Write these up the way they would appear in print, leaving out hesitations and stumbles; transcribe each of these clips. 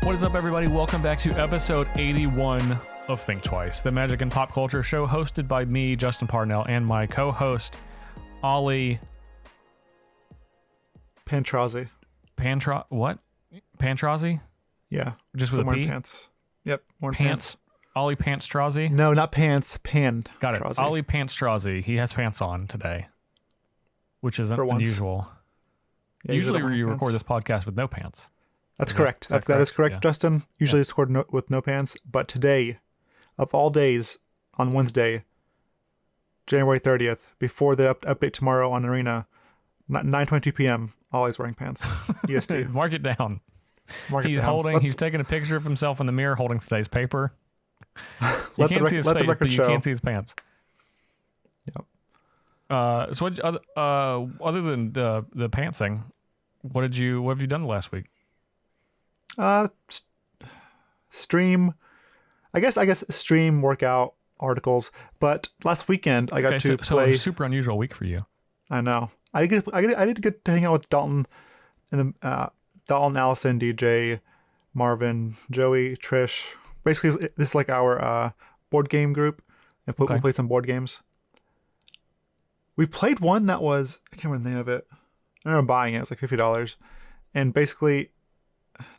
What is up, everybody? Welcome back to episode 81 of Thinktwice, the magic and pop culture show hosted by me, Justin Parnell, and my co-host, Ali Aintrazi. What? Aintrazi? Yeah. Just with a P? Pants. Yep. Pants. Ali Aintrazi? No, not pants. Got it. Ali Aintrazi. He has pants on today, which is unusual. Yeah, usually you record this podcast with no pants. That's correct. That is correct, yeah. Justin. Usually it's recorded with no pants. But today, of all days, on Wednesday, January 30th, before the update tomorrow on Arena, 9:22 p.m., Ollie's wearing pants. EST. Mark it down. He's taking a picture of himself in the mirror holding today's paper. You can't see his face, but you can't see his pants. Yep. So other than the pants thing, what have you done the last week? Stream. I guess stream, workout, articles. But last weekend I got to play. So a super unusual week for you. I know. I did get to hang out with Dalton and Dalton, Allison, DJ, Marvin, Joey, Trish. Basically, this is like our board game group, and we played some board games. We played one that was, I can't remember the name of it. I remember buying it. It was like $50, and basically,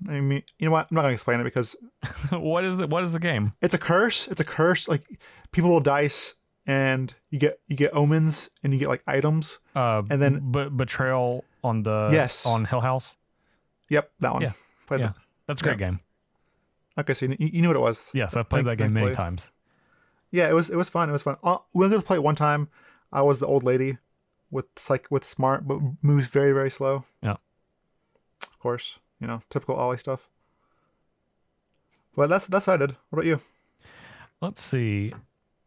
I mean, you know what? I'm not gonna explain it because what is the game? It's a curse. It's a curse. Like people roll dice, and you get omens, and you get like items, and then betrayal on on Hill House. Yep, that one. Yeah, that's a great game. Okay, so you knew what it was. Yes, I've played that game many times. Yeah, it was fun. It was fun. We were going to play it one time. I was the old lady with smart, but moves very, very slow. Yeah. Of course, typical Ollie stuff. But that's what I did. What about you? Let's see.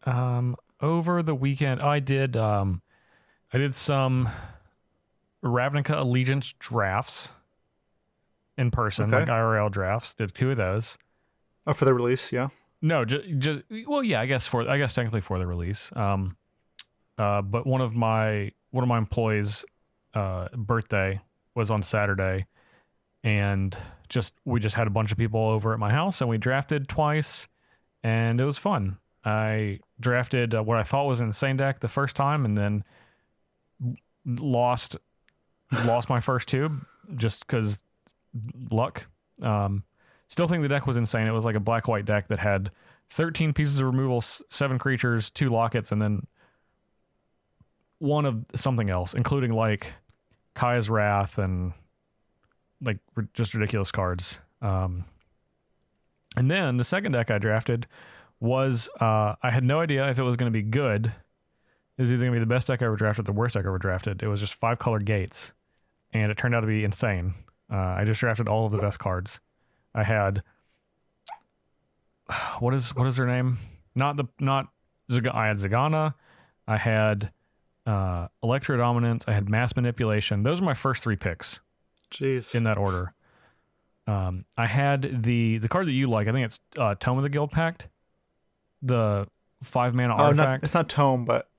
Over the weekend, I did some Ravnica Allegiance drafts in person, like IRL drafts. Did 2 of those. Oh, for the release, yeah. No, just well, yeah. I guess technically for the release. But one of my employees' birthday was on Saturday, and we just had a bunch of people over at my house, and we drafted twice, and it was fun. I drafted what I thought was an insane deck the first time, and then lost my first 2 just because luck. Still think the deck was insane. It was like a black-white deck that had 13 pieces of removal, 7 creatures, 2 lockets, and then one of something else, including like Kaya's Wrath and like just ridiculous cards. And then the second deck I drafted was I had no idea if it was going to be good. It was either going to be the best deck I ever drafted or the worst deck I ever drafted. It was just 5-color gates, and it turned out to be insane. I just drafted all of the best cards. I had what is her name? I had Zagana. I had Electro Dominance. I had Mass Manipulation. Those are my first 3 picks. Jeez. In that order. I had the card that you like. I think it's Tome of the Guild Pact. The 5-mana artifact. It's not Tome, but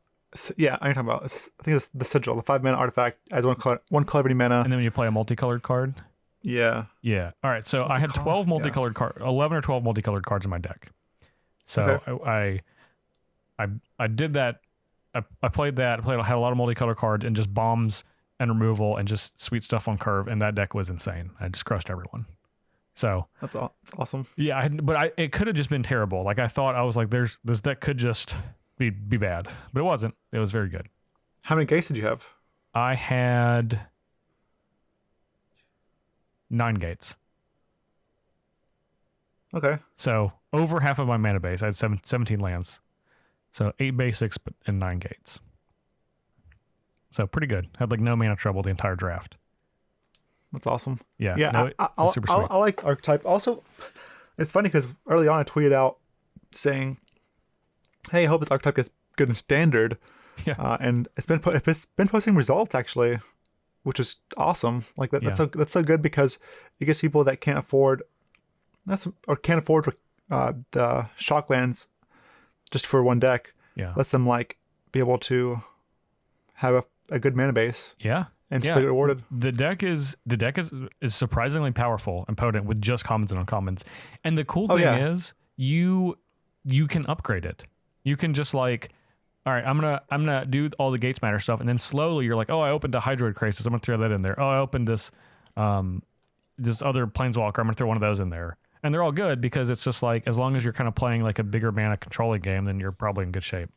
yeah, I'm talking about. I think it's the Sigil, the 5-mana artifact. Adds one color every mana. And then when you play a multicolored card. Yeah. Yeah. All right. So I had 12 multicolored cards, 11 or 12 multicolored cards in my deck. So okay. I did that. I played that. Had a lot of multicolored cards and just bombs and removal and just sweet stuff on curve. And that deck was insane. I just crushed everyone. So that's awesome. Yeah. It could have just been terrible. Like I thought, I was like, this deck could just be bad, but it wasn't. It was very good. How many gates did you have? I had 9 gates. Okay. So over half of my mana base. I had 17 lands. So 8 basics and 9 gates. So pretty good. Had like no mana trouble the entire draft. That's awesome. Yeah. Yeah. No, I like archetype. Also, it's funny because early on I tweeted out saying, "Hey, I hope this archetype gets good in standard." Yeah. And it's been posting results actually, which is awesome. Like that. Yeah. That's so good because it gives people that can't afford the shock lands just for one deck. Yeah. Lets them like be able to have a good mana base. Yeah. and still get rewarded. The deck is surprisingly powerful and potent with just commons and uncommons. And the cool thing is you can upgrade it. You can just like, all right, I'm gonna do all the Gates Matter stuff, and then slowly you're like, oh, I opened a Hydroid Crisis, I'm gonna throw that in there. Oh, I opened this this other Planeswalker, I'm gonna throw one of those in there. And they're all good because it's just like, as long as you're kind of playing like a bigger mana controlling game, then you're probably in good shape.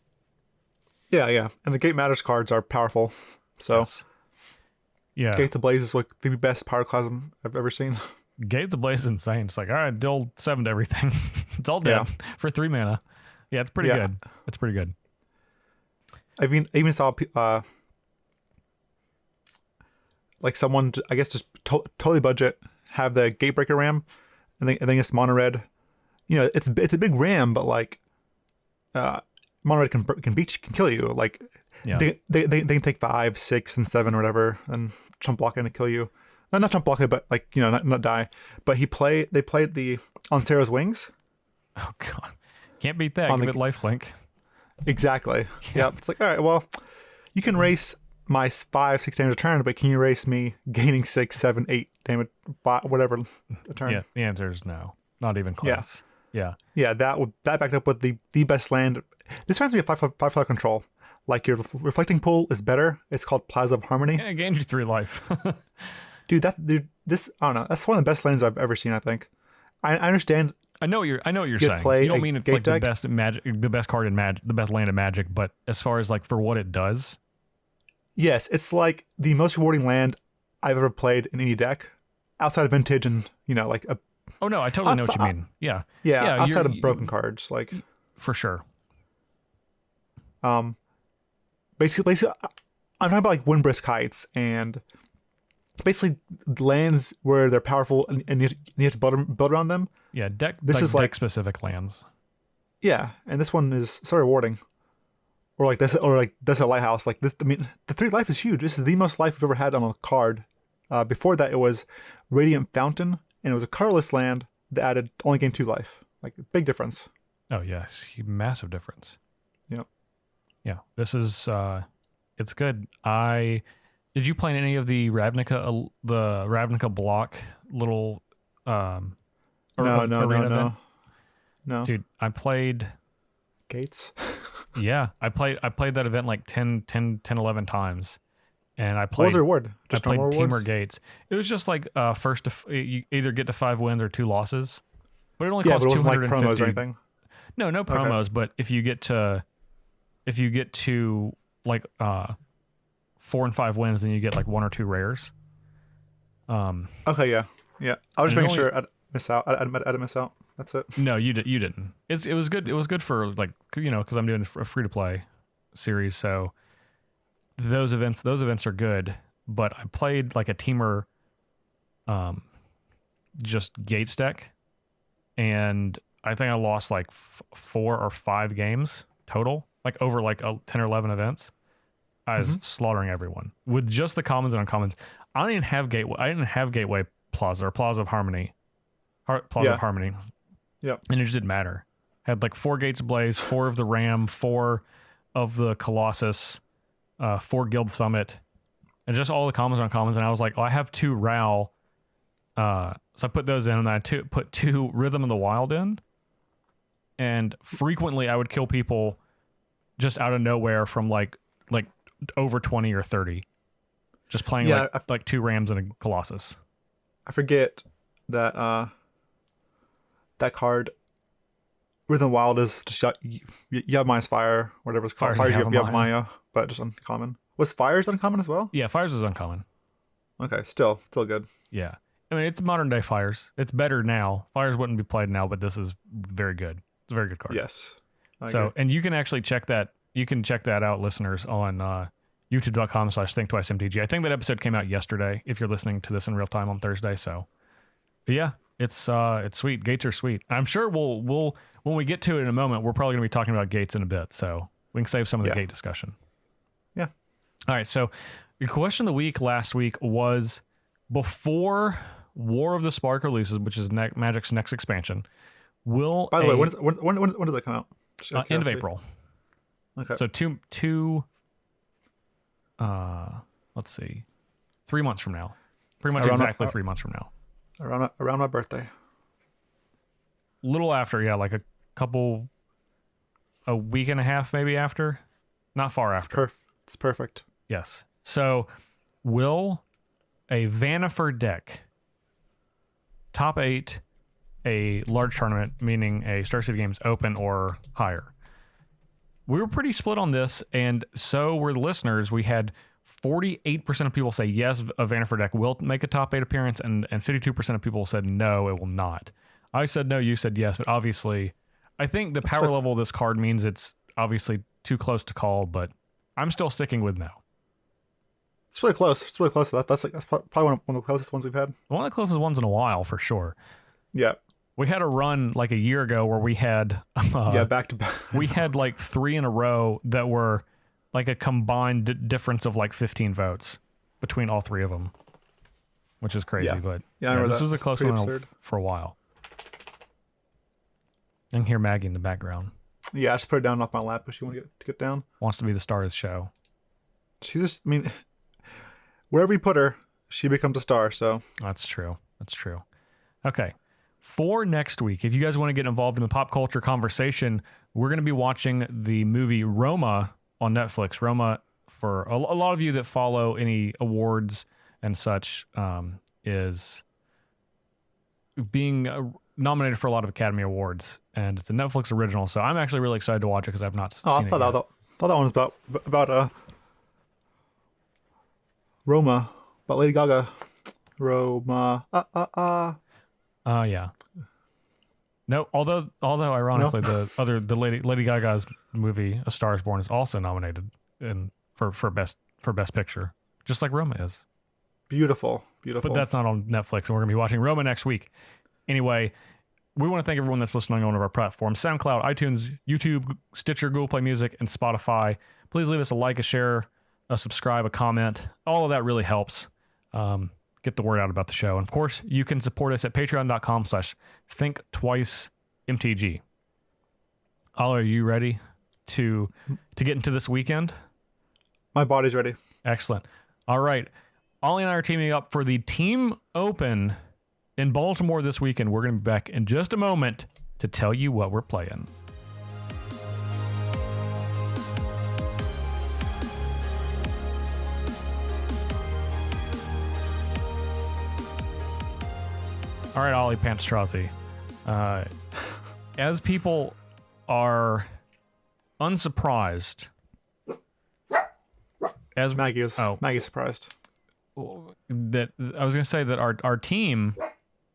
Yeah. And the Gate Matters cards are powerful. So, yes. Yeah. Gates Ablaze is like the best Pyroclasm I've ever seen. Gates Ablaze is insane. It's like, all right, deal 7 to everything. It's all dead for 3 mana. Yeah, it's pretty good. It's pretty good. I even saw like someone, I guess, just totally budget, have the Gatebreaker Ram. I think it's mono red. You know, it's a big ram, but like, mono red can kill you. Like, they can take 5, 6, and 7 or whatever, and chump block it and kill you. Not chump block it, but like, you know, not die. But they played the on Sarah's Wings. Oh god, can't beat that. Give it lifelink. Exactly. Yep. It's like, all right, well, you can race my 5, 6 damage a turn, but can you race me gaining 6, 7, 8 damage, whatever a turn? Yeah, the answer is no. Not even close. Yeah. That backed up with the best land. This turns me a 5/5 control. Like, your reflecting pool is better. It's called Plaza of Harmony. Yeah, it gains you 3 life. This I don't know. That's one of the best lands I've ever seen. I think. I understand. I know what you're saying. You don't mean it's like the best magic, the best card in Magic, the best land in Magic, but as far as like for what it does. Yes, it's like the most rewarding land I've ever played in any deck, outside of Vintage and, you know, like a. Oh no, I totally know what you mean. Yeah. Outside of broken cards, like. For sure. Basically, I'm talking about like Windbrisk Heights and basically lands where they're powerful and you have to build around them. Yeah, deck. This like is deck like specific lands. Yeah, and this one is so rewarding. Or like Desert Lighthouse. Like this, I mean, the 3 life is huge. This is the most life we've ever had on a card. Before that, it was Radiant Fountain, and it was a colorless land that only gained 2 life. Like, big difference. Oh yes, massive difference. Yep. Yeah, this is it's good. Did you play any of the Ravnica block little No. Dude, I played Gates. Yeah, I played that event like 10, 11 times. And I played. What was the reward? Just I played normal Team or rewards? Gates. It was just like you either get to 5 wins or 2 losses. But it only costs but it wasn't like 250. promos or anything. No promos, but if you get to like 4 and 5 wins, then you get like 1 or 2 rares. Okay, yeah. I was just making sure I'd miss out. I didn't miss out. That's it. No, you didn't. It was good. It was good for like, you know, because I'm doing a free to play series, so those events are good. But I played like a teamer, just Gates deck, and I think I lost like 4 or 5 games total, like over like 10 or 11 events. I was slaughtering everyone with just the commons and uncommons. I didn't have Gateway Plaza or Plaza of Harmony. Plaza of Harmony. Yeah. And it just didn't matter. Had like 4 Gates Ablaze, 4 of the Ram, 4 of the Colossus, 4 Guild Summit, and just all the commons and uncommons. And I was like, oh, I have 2 Ral. So I put those in, and I put 2 Rhythm of the Wild in. And frequently I would kill people just out of nowhere from like over 20 or 30. Just playing like 2 Rams and a Colossus. I forget that that card, Rhythm of the Wild, is just you have Maya's Fire, whatever it's called. Fires, you have Maya, but just uncommon. Was Fires uncommon as well? Yeah, Fires is uncommon. Okay, still good. Yeah. I mean, it's modern day Fires. It's better now. Fires wouldn't be played now, but this is very good. It's a very good card. Yes. I agree. agree. And you can actually check that. You can check that out, listeners, on youtube.com/thinktwicemtg. I think that episode came out yesterday, if you're listening to this in real time on Thursday. So, but yeah, it's sweet. Gates are sweet. I'm sure we'll when we get to it in a moment, we're probably going to be talking about Gates in a bit. So we can save some of the Gate discussion. Yeah. All right. So your question of the week last week was, before War of the Spark releases, which is Magic's next expansion, will by the way, when does that come out? End of April. Okay. So two let's see. 3 months from now. Pretty much exactly 3 months from now. Around my birthday. Little after, yeah, like a week and a half maybe after. Not far after. It's perfect. Yes. So, will a Vanniford deck top 8 a large tournament, meaning a Star City Games Open or higher? We were pretty split on this, and so were the listeners. We had 48% of people say yes, a Vanniford deck will make a top 8 appearance, and 52% of people said no, it will not. I said no, you said yes, but obviously, I think the power level of this card means it's obviously too close to call, but I'm still sticking with no. It's really close. It's really close. That's probably one of the closest ones we've had. One of the closest ones in a while, for sure. Yeah. We had a run like a year ago where we had back to back. We had like 3 in a row that were like a combined difference of like 15 votes between all 3 of them, which is crazy. But this was a close one for a while. I can hear Maggie in the background. Yeah, I just put her down off my lap because she wants to get down. Wants to be the star of the show. She's just, I mean, wherever you put her, she becomes a star. So that's true. Okay. For next week, if you guys want to get involved in the pop culture conversation, we're going to be watching the movie Roma on Netflix. Roma, for a lot of you that follow any awards and such, is being nominated for a lot of Academy Awards, and it's a Netflix original. So I'm actually really excited to watch it because I've not seen it yet. thought that one was about Roma, about Lady Gaga. Roma. Yeah. No, although ironically, the Lady Gaga's movie A Star Is Born is also nominated for best picture, just like Roma is. Beautiful. But that's not on Netflix, and we're gonna be watching Roma next week. Anyway, we want to thank everyone that's listening on one of our platforms: SoundCloud, iTunes, YouTube, Stitcher, Google Play Music, and Spotify. Please leave us a like, a share, a subscribe, a comment. All of that really helps. Get the word out about the show. And of course, you can support us at patreon.com/thinktwicemtg. Ali, are you ready to get into this weekend? My body's ready. Excellent. All right. Ali and I are teaming up for the Team Open in Baltimore this weekend. We're going to be back in just a moment to tell you what we're playing. All right, Ali Aintrazi. As people are unsurprised, as Maggie's surprised. That I was going to say that our team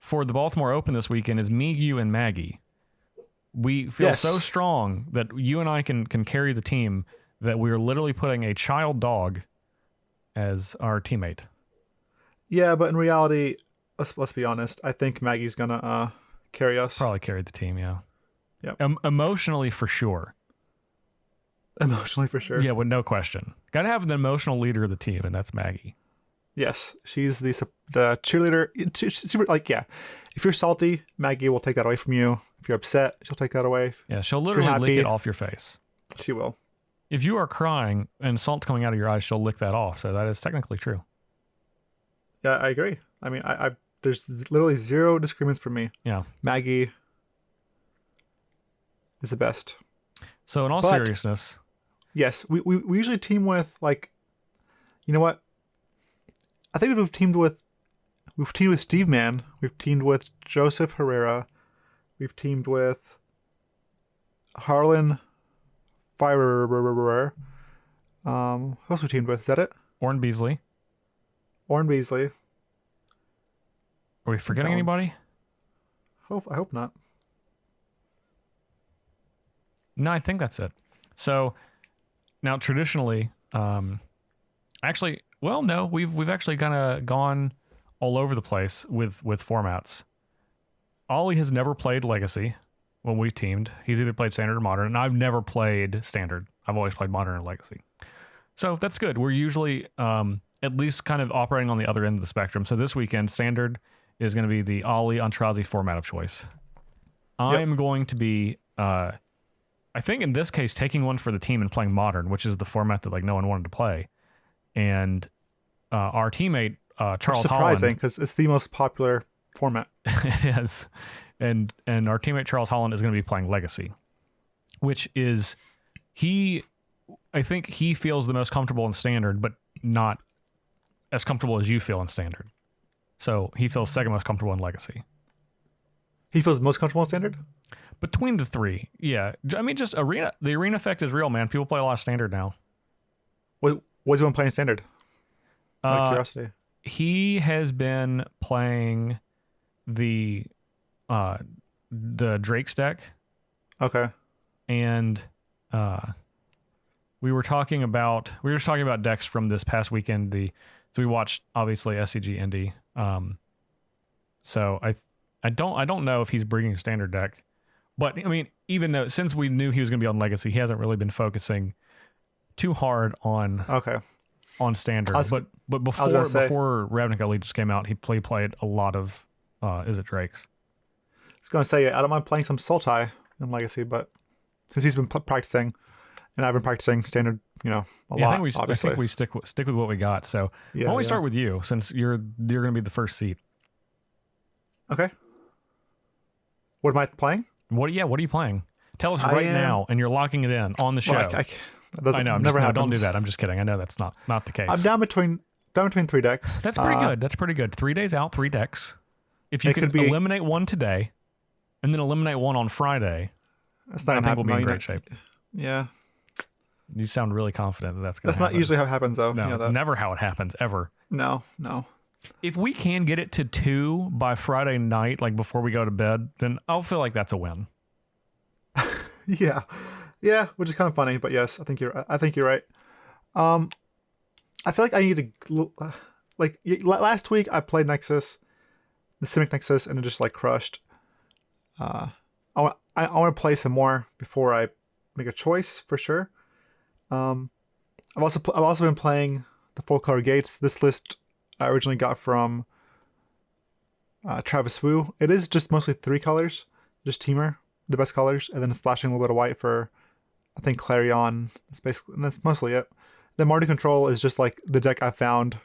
for the Baltimore Open this weekend is me, you, and Maggie. We feel so strong that you and I can carry the team that we are literally putting a child dog as our teammate. Yeah, but in reality, let's be honest. I think Maggie's gonna carry us. Probably carry the team, yeah. Yep. Emotionally, for sure. Emotionally, for sure. Yeah, with no question. Got to have an emotional leader of the team, and that's Maggie. Yes, she's the cheerleader. If you're salty, Maggie will take that away from you. If you're upset, she'll take that away. Yeah, she'll literally lick it off your face. She will. If you are crying and salt's coming out of your eyes, she'll lick that off. So that is technically true. Yeah, I agree. I mean, I there's literally zero disagreements from me. Yeah. Maggie is the best. So in all seriousness. Yes, we usually team with, like, you know what? I think we've teamed with Steve Mann. We've teamed with Joseph Herrera. We've teamed with Harlan Fire. Who else we teamed with? Is that it? Orrin Beasley. Are we forgetting anybody? I hope not. No, I think that's it. So now traditionally, we've actually kind of gone all over the place with formats. Ollie has never played Legacy when we teamed. He's either played Standard or Modern, and I've never played Standard. I've always played Modern or Legacy. So that's good. We're usually at least kind of operating on the other end of the spectrum. So this weekend, Standard is going to be the Ali Aintrazi format of choice. I'm going to be, I think in this case, taking one for the team and playing Modern, which is the format that like no one wanted to play. And our teammate, Charles surprising Holland. because it's the most popular format. It is. And our teammate Charles Holland is going to be playing Legacy, which is I think he feels the most comfortable in Standard, but not as comfortable as you feel in Standard. So he feels second most comfortable in Legacy. He feels most comfortable in Standard? Between the three, yeah. I mean, just Arena. The Arena effect is real, man. People play a lot of Standard now. What's he been playing Standard? Out of curiosity. He has been playing the Drake's deck. Okay. And we were just talking about decks from this past weekend. So we watched obviously SCG Indy. So I don't know if he's bringing a Standard deck, but I mean, even though since we knew he was going to be on Legacy, he hasn't really been focusing too hard on Standard. But before Ravnica Legends came out, he played a lot of is it Drakes? I was going to say I don't mind playing some Sultai in Legacy, but since he's been practicing, and I've been practicing Standard, a lot. I think we stick with what we got. So why don't we start with you, since you're going to be the first seat. Okay. What am I playing? What are you playing? Tell us right now, and you're locking it in on the show. I know. Don't do that. I'm just kidding. I know that's not the case. I'm down between 3 decks. That's pretty good. 3 days out, 3 decks. If you can eliminate one today, and then eliminate one on Friday, I think we'll be in great shape. Yeah. You sound really confident that's going to happen. That's not usually how it happens, though. No, never how it happens, ever. No. If we can get it to 2 by Friday night, like before we go to bed, then I'll feel like that's a win. Yeah, which is kind of funny, but yes, I think you're right. I feel like I need to last week I played Nexus, the Simic Nexus, and it just crushed. I want to play some more before I make a choice for sure. I've also been playing the full color gates. This list I originally got from Travis Wu. It is just mostly 3 colors, just Teamer, the best colors, and then splashing a little bit of white for, I think, Clarion. That's mostly it. The Marty Control is just the deck I found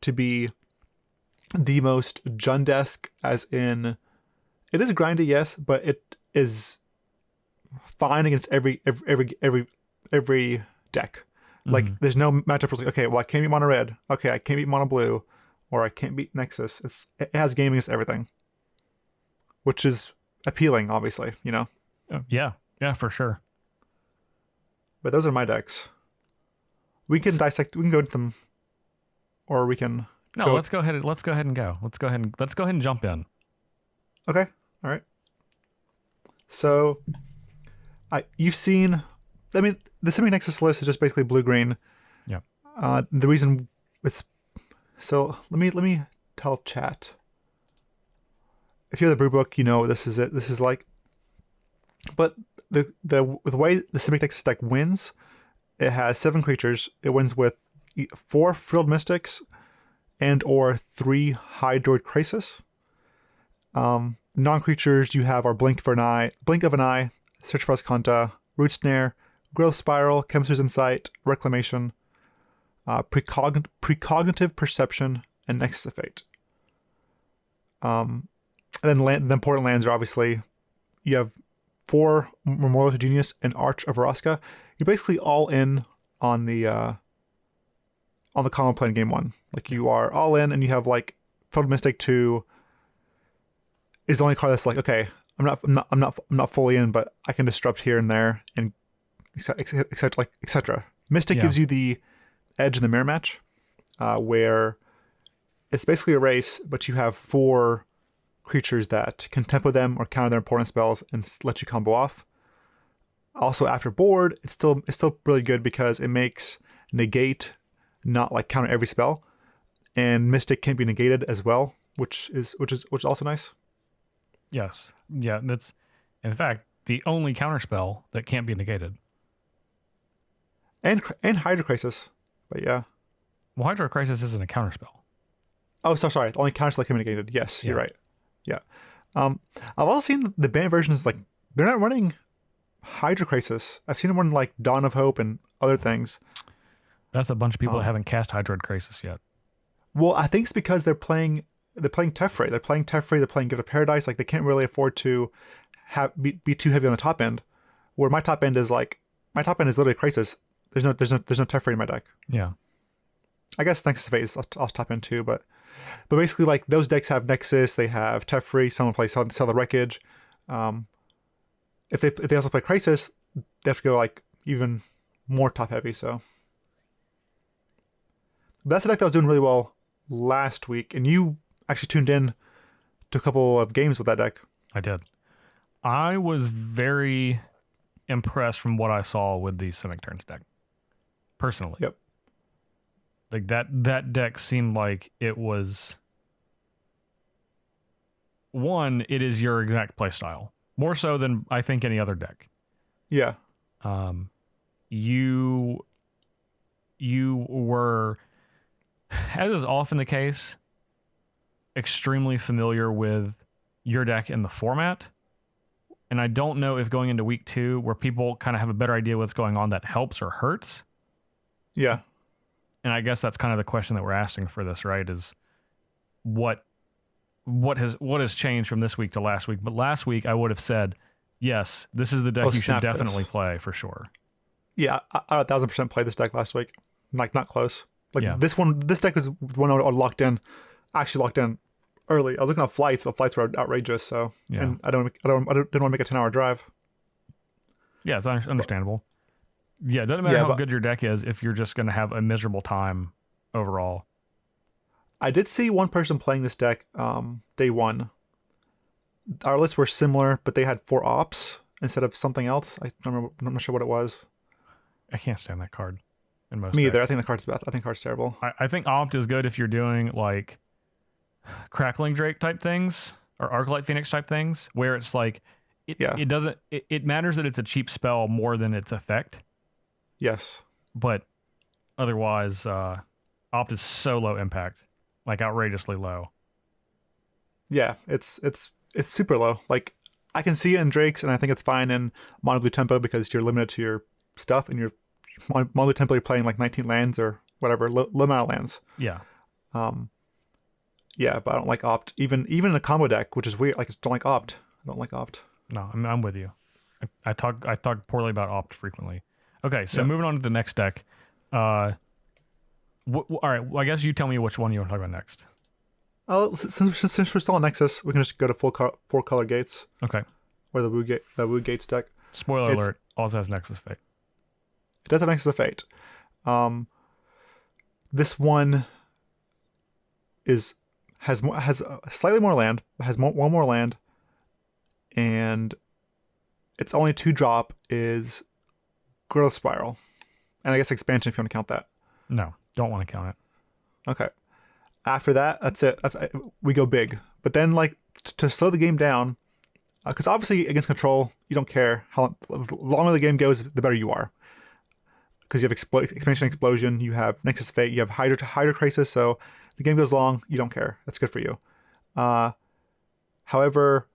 to be the most Jund-esque, as in it is grindy, yes, but it is fine against every deck. Mm-hmm. There's no matchup where okay, well, I can't beat mono red. Okay, I can't beat mono blue, or I can't beat Nexus. It has game against everything, which is appealing, obviously. Yeah, for sure. But those are my decks. We can dissect. We can go into them, or we can. No, let's go ahead and go. Let's go ahead and jump in. Okay. All right. So, you've seen. I mean, the Simic Nexus list is just basically blue-green. Yeah. The reason it's so let me tell chat. If you have the brew book, this is it. This is but the way the Simic Nexus deck wins, it has 7 creatures. It wins with 4 Frilled Mystics and or 3 Hydroid Crisis. Non-creatures you have are Blink of an Eye, Search for Ascanta, Root Snare, Growth Spiral, Chemistry's Insight, Reclamation, Precognitive Perception, and Nexus of Fate. And then important lands are obviously, you have 4 Memorial to Genius and Arch of Vraska. You're basically all in on the common play in game 1. You are all in, and you have Frilled Mystic 2 is the only card that's okay, I'm not fully in, but I can disrupt here and there and etc. Mystic gives you the edge in the mirror match, where it's basically a race, but you have 4 creatures that can tempo them or counter their important spells and let you combo off. Also, after board, it's still really good because it makes negate not counter every spell, and Mystic can be negated as well, which is also nice. Yes, yeah, that's in fact the only counter spell that can't be negated. And Hydro Crisis, but yeah. Well, Hydro Crisis isn't a counter spell. Oh, sorry. The only counter spell can be negated. Yes, you're right. Yeah. I've also seen the banned versions they're not running Hydro Crisis. I've seen them run Dawn of Hope and other things. That's a bunch of people that haven't cast Hydroid Crisis yet. Well, I think it's because they're playing Teferi. They're playing Gift of Paradise. Like they can't really afford to be too heavy on the top end. Where my top end is literally Crisis. There's no Teferi in my deck. Yeah. I guess Nexus of Fate is off top end too, but basically like those decks have Nexus, they have Teferi, someone plays Sell the Wreckage. If they also play Crisis, they have to go like even more top heavy. So that's a deck that was doing really well last week, and you actually tuned in to a couple of games with that deck. I did. I was very impressed from what I saw with the Simic Turns deck. Personally. Yep. Like that deck seemed like it was one, it is your exact play style. More so than I think any other deck. Yeah. You were, as is often the case, extremely familiar with your deck and the format. And I don't know if going into week 2, where people kind of have a better idea what's going on, that helps or hurts. Yeah. And I guess that's kind of the question that we're asking for this, right? Is what has changed from this week to last week? But last week I would have said, yes, this is the deck you should definitely play for sure. Yeah, I 1,000% played this deck last week. Like not close. Like Yeah. this deck was one I locked in. Actually locked in early. I was looking at flights, but flights were outrageous. So Yeah. and I didn't want to make a 10-hour drive. Yeah, it's understandable. Yeah, it doesn't matter how good your deck is if you're just going to have a miserable time overall. I did see one person playing this deck day one. Our lists were similar, but they had 4 ops instead of something else. I'm not sure what it was. I can't stand that card in most Me either. decks. I think the card's bad. I think the card's terrible. I think Opt is good if you're doing like Crackling Drake type things or Arclight Phoenix type things, where it's like it matters that it's a cheap spell more than its effect. Yes. But otherwise, Opt is so low impact, like outrageously low. Yeah, it's super low. Like I can see it in Drakes, and I think it's fine in Mono Blue Tempo because you're limited to your stuff, and you're Mono Blue Tempo you're playing like 19 lands or whatever, low amount of lands. Yeah. Yeah, but I don't like Opt. Even in a combo deck, which is weird. Like I don't like Opt. I don't like Opt. No, I'm with you. I talk poorly about Opt frequently. Okay, so moving on to the next deck. All right, well, I guess you tell me which one you want to talk about next. Since we're still on Nexus, we can just go to 4 color gates. Okay. Or the Wu Gates deck. Spoiler alert, also has Nexus Fate. It does have Nexus of Fate. This one has slightly more land, one more land, and its only 2-drop is Growth Spiral, and I guess Expansion if you want to count that. No, don't want to count it. Okay. After that, that's it. We go big, but then like to slow the game down, because obviously against control you don't care how the longer the game goes, the better you are. Because you have Expansion, Explosion, you have Nexus of Fate, you have Hydra Crisis, so the game goes long, you don't care. That's good for you. However,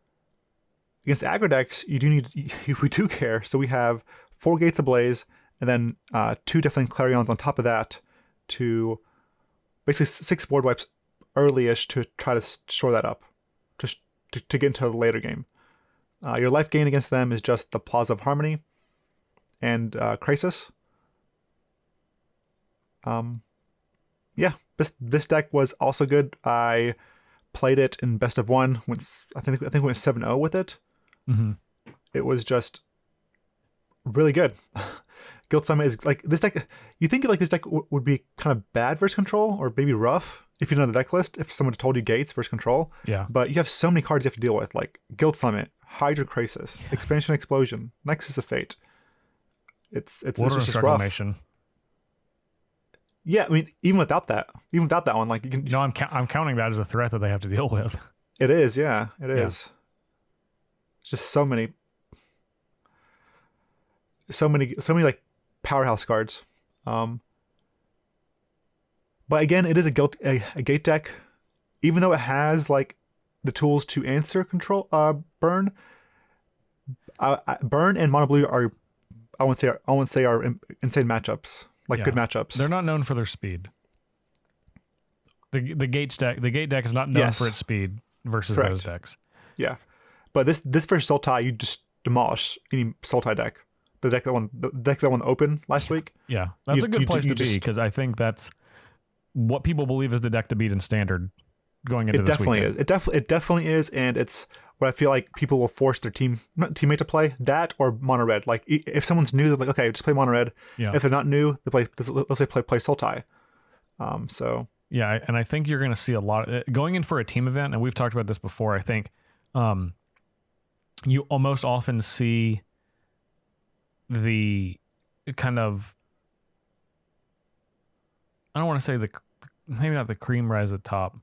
against aggro decks, we do care. So we have 4 Gates Ablaze, and then 2 Deafening Clarions on top of that to basically 6 board wipes early-ish to try to shore that up, to get into the later game. Your life gain against them is just the Plaza of Harmony and Crisis. Yeah, this deck was also good. I played it in best of 1. I think we went 7-0 with it. Mm-hmm. It was just really good. Guild Summit is like this deck. You think like this deck would be kind of bad versus control, or maybe rough if you know the deck list. If someone told you Gates versus control, yeah. But you have so many cards you have to deal with, like Guild Summit, Hydra Crisis, Expansion, Explosion, Nexus of Fate. It's just rough. Yeah, I mean, even without that one, like you can. No, I'm counting that as a threat that they have to deal with. It is, yeah, it is. It's just so many like powerhouse cards. But again, it is a gate deck. Even though it has like the tools to answer control burn. Burn and Mono Blue are I won't say are insane matchups. Like good matchups. They're not known for their speed. The gate deck is not known for its speed versus Correct. those decks. Yeah, but this versus Sultai, you just demolish any Sultai deck. The deck that won open last week. Yeah, that's a good place to be because I think that's what people believe is the deck to beat in standard going into this weekend. It definitely is, and it's what I feel like people will force their teammate to play that or mono red. Like if someone's new, they're like, okay, just play mono red. Yeah. If they're not new, they play. Let's say play Sultai. So yeah, and I think you're going to see a lot going in for a team event, and we've talked about this before. I think you almost often see the kind of, I don't want to say maybe not the cream rise at the top.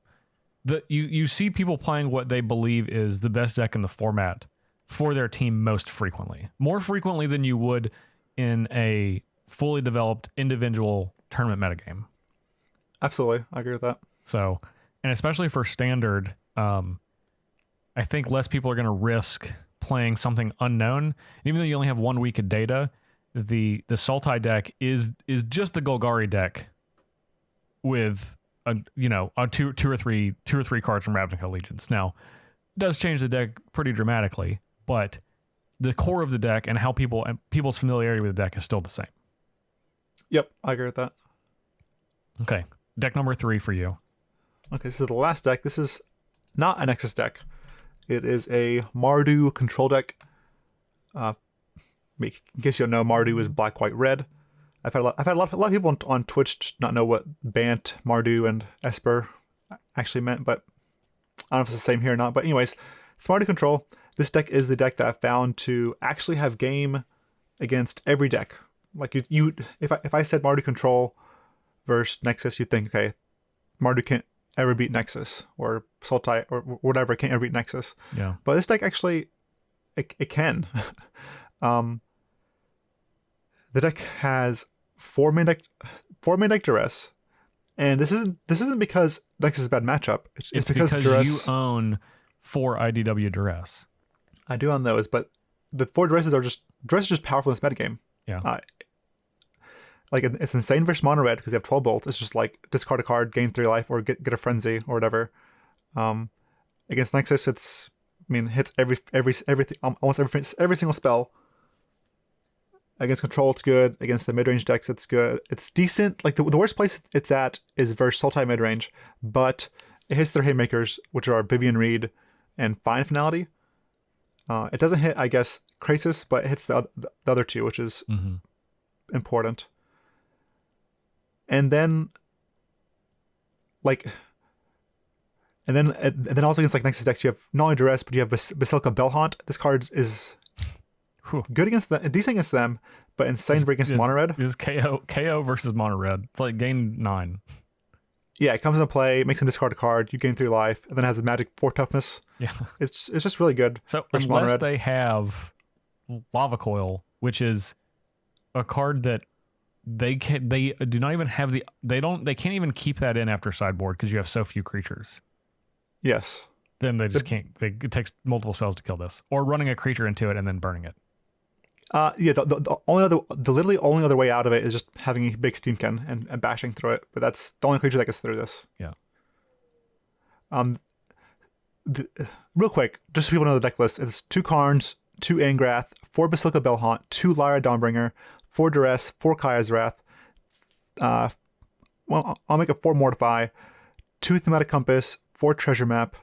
You see people playing what they believe is the best deck in the format for their team most frequently. More frequently than you would in a fully developed individual tournament metagame. Absolutely, I agree with that. So, and especially for standard, I think less people are going to risk playing something unknown. Even though you only have 1 week of data, the Sultai deck is just the Golgari deck with a two or three cards from Ravnica Allegiance. Now, it does change the deck pretty dramatically, but the core of the deck and how people's familiarity with the deck is still the same. Yep, I agree with that. Okay, deck number 3 for you. Okay, so the last deck. This is not a Nexus deck. It is a Mardu control deck. In case you don't know, Mardu is black, white, red. I've had a lot of people on Twitch just not know what Bant, Mardu, and Esper actually meant, but I don't know if it's the same here or not. But anyways, it's Mardu control. This deck is the deck that I found to actually have game against every deck. Like if I said Mardu control versus Nexus, you'd think, okay, Mardu can't ever beat Nexus, or Sultai or whatever can't ever beat Nexus. Yeah. But this deck actually it can. The deck has 4 main deck duress, and this isn't because Nexus is a bad matchup. It's because duress, you own 4 IDW duress. I do own those, but the 4 duresses is just powerful in this metagame. Yeah. Like it's insane versus mono red because you have 12 bolt. It's just like discard a card, gain 3 life, or get a frenzy or whatever. Against Nexus, hits everything, almost every single spell. Against control, it's good. Against the mid-range decks, it's good. It's decent. Like the worst place it's at is versus Sultai mid-range, but it hits their haymakers, which are Vivian Reed and Fine Finality. It doesn't hit, I guess, Krasis, but it hits the other 2, which is important. And then, also against like Nexus decks, you have not only duress, but you have Basilica Bellhaunt. This card is good against decent against them, but insane against mono red. It's KO versus mono red. It's like gain 9. Yeah, it comes into play, makes them discard a card, you gain 3 life, and then has a magic 4 toughness. Yeah, it's just really good. So unless they have Lava Coil, which is a card that they do not even have they can't even keep that in after sideboard because you have so few creatures. Yes. Then they just can't. It takes multiple spells to kill this, or running a creature into it and then burning it. Yeah, the literally only other way out of it is just having a big Steamkin and bashing through it. But that's the only creature that gets through this. Yeah. Real quick, just so people know the deck list, it's 2 Karns, 2 Angrath, 4 Basilica Bellhaunt, 2 Lyra Dawnbringer, 4 Duress, 4 Kaya's Wrath. I'll make it 4 Mortify, 2 Thematic Compass, 4 Treasure Map,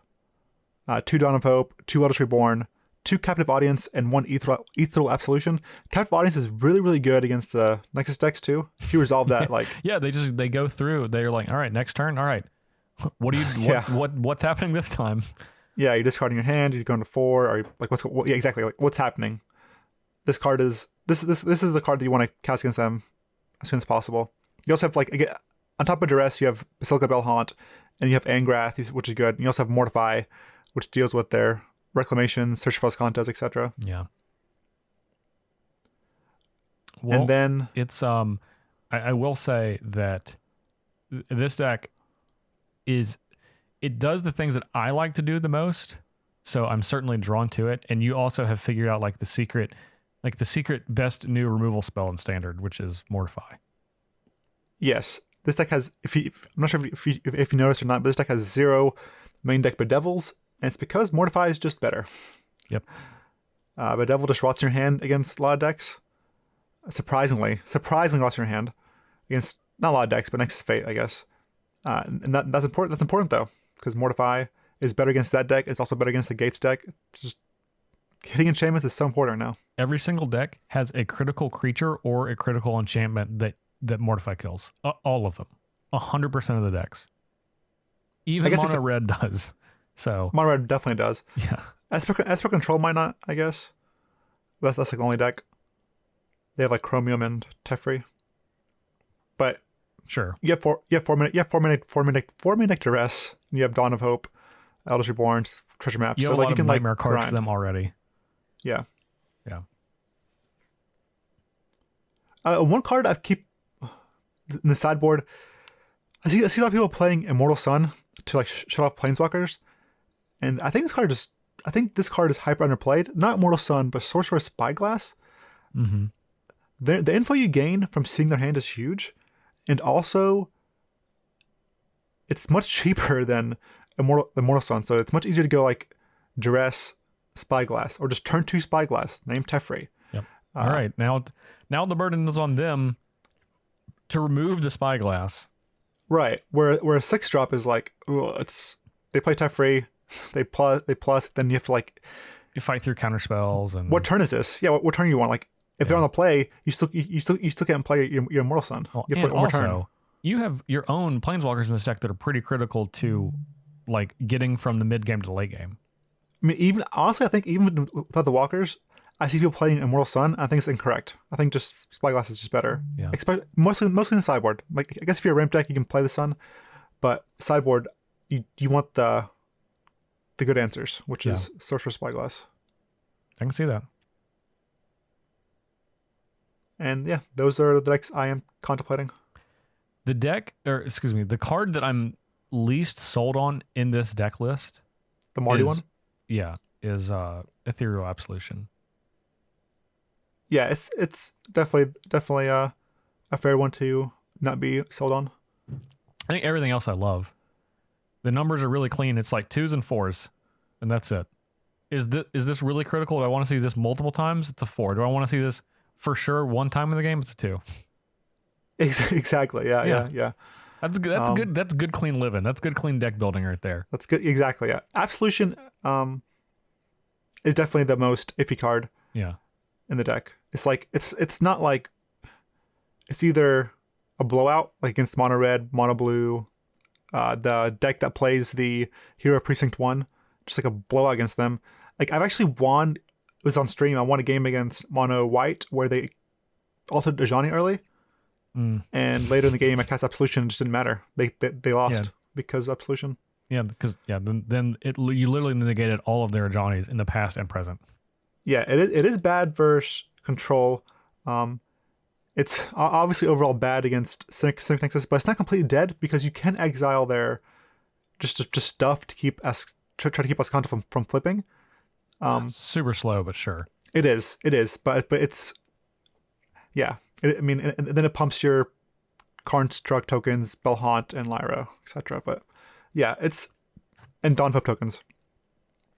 2 Dawn of Hope, 2 Eldritch Reborn, 2 Captive Audience, and 1 Ethereal Absolution. Captive Audience is really, really good against the Nexus decks too. If you resolve that, yeah, they go through. They're like, all right, next turn, all right. What's happening this time? Yeah, you're discarding your hand. You're going to 4, or yeah, exactly. Like what's happening? This card is this is the card that you want to cast against them as soon as possible. You also have again, on top of Duress, you have Basilica Bellhaunt, and you have Angrath, which is good. And you also have Mortify, which deals with their Reclamation, Search for Contas, etc. Yeah. Well, and then it's I will say that this deck it does the things that I like to do the most, so I'm certainly drawn to it. And you also have figured out the secret best new removal spell in Standard, which is Mortify. Yes, this deck has, I'm not sure if you noticed or not, but this deck has 0 main deck Bedevils, and it's because Mortify is just better. Yep. Bedevil just rots in your hand against a lot of decks. Surprisingly rots in your hand against not a lot of decks, but next to Fate, I guess. And that's important. That's important though, because Mortify is better against that deck. It's also better against the Gates deck. It's just hitting enchantments is so important now. Every single deck has a critical creature or a critical enchantment that Mortify kills. All of them. 100% of the decks. Even Mono Red does. So Mono Red definitely does. Yeah. Esper Control might not, I guess. But that's like the only deck. They have like Chromium and Teferi. But sure. You have four minute Duress. You have Dawn of Hope, Eldritch Reborn, Treasure Map. You have a lot of nightmare cards for them already. Yeah. Yeah. One card I keep in the sideboard. I see a lot of people playing Immortal Sun to like shut off Planeswalkers, and I think this card is hyper underplayed. Not Immortal Sun, but Sorcerer's Spyglass. Mm-hmm. The info you gain from seeing their hand is huge, and also it's much cheaper than Immortal Sun. So it's much easier to go like Duress, Spyglass, or just turn 2 Spyglass, name Teferi. Yep. All right, now the burden is on them to remove the Spyglass. Right, where a 6-drop is like, they play Teferi, they plus, then you have to like, you fight through counter spells and what turn is this? Yeah, what turn you want? Like if they're on the play, you still can't play your Immortal Sun. You have to also you have your own Planeswalkers in this deck that are pretty critical to like getting from the mid game to the late game. I mean, I think even without the walkers, I see people playing Immortal Sun. I think it's incorrect. I think just Spyglass is just better. Yeah. Mostly in the sideboard. Like I guess if you're a ramp deck, you can play the Sun, but sideboard, you want the good answers, which is Sorcerer Spyglass. I can see that. And yeah, those are the decks I am contemplating. The card that I'm least sold on in this deck list, the Marty one. Yeah, is Ethereal Absolution. Yeah, it's definitely a fair one to not be sold on. I think everything else I love. The numbers are really clean. It's like 2s and 4s, and that's it. Is this really critical? Do I want to see this multiple times? It's a 4. Do I want to see this for sure one time in the game? It's a 2. Exactly. Yeah. That's good. That's good clean living. That's good clean deck building right there. That's good. Exactly. Yeah. Absolution is definitely the most iffy card. Yeah. In the deck, it's like it's not like it's either a blowout like against mono red, mono blue, the deck that plays the Hero Precinct 1, just like a blowout against them. Like I've actually won. It was on stream. I won a game against mono white where they altered Ajani early. And later in the game, I cast Absolution. It just didn't matter. They lost because of Absolution. Yeah, because then you literally negated all of their Ajani's in the past and present. Yeah, it is bad versus control. It's obviously overall bad against Cynic Nexus, but it's not completely dead because you can exile their just stuff to keep us try to keep us content from flipping. Super slow, but sure. It is, but it's and then it pumps your Construct tokens, Bellhaunt, and Lyra, etc. But yeah, and Dawn Hope tokens.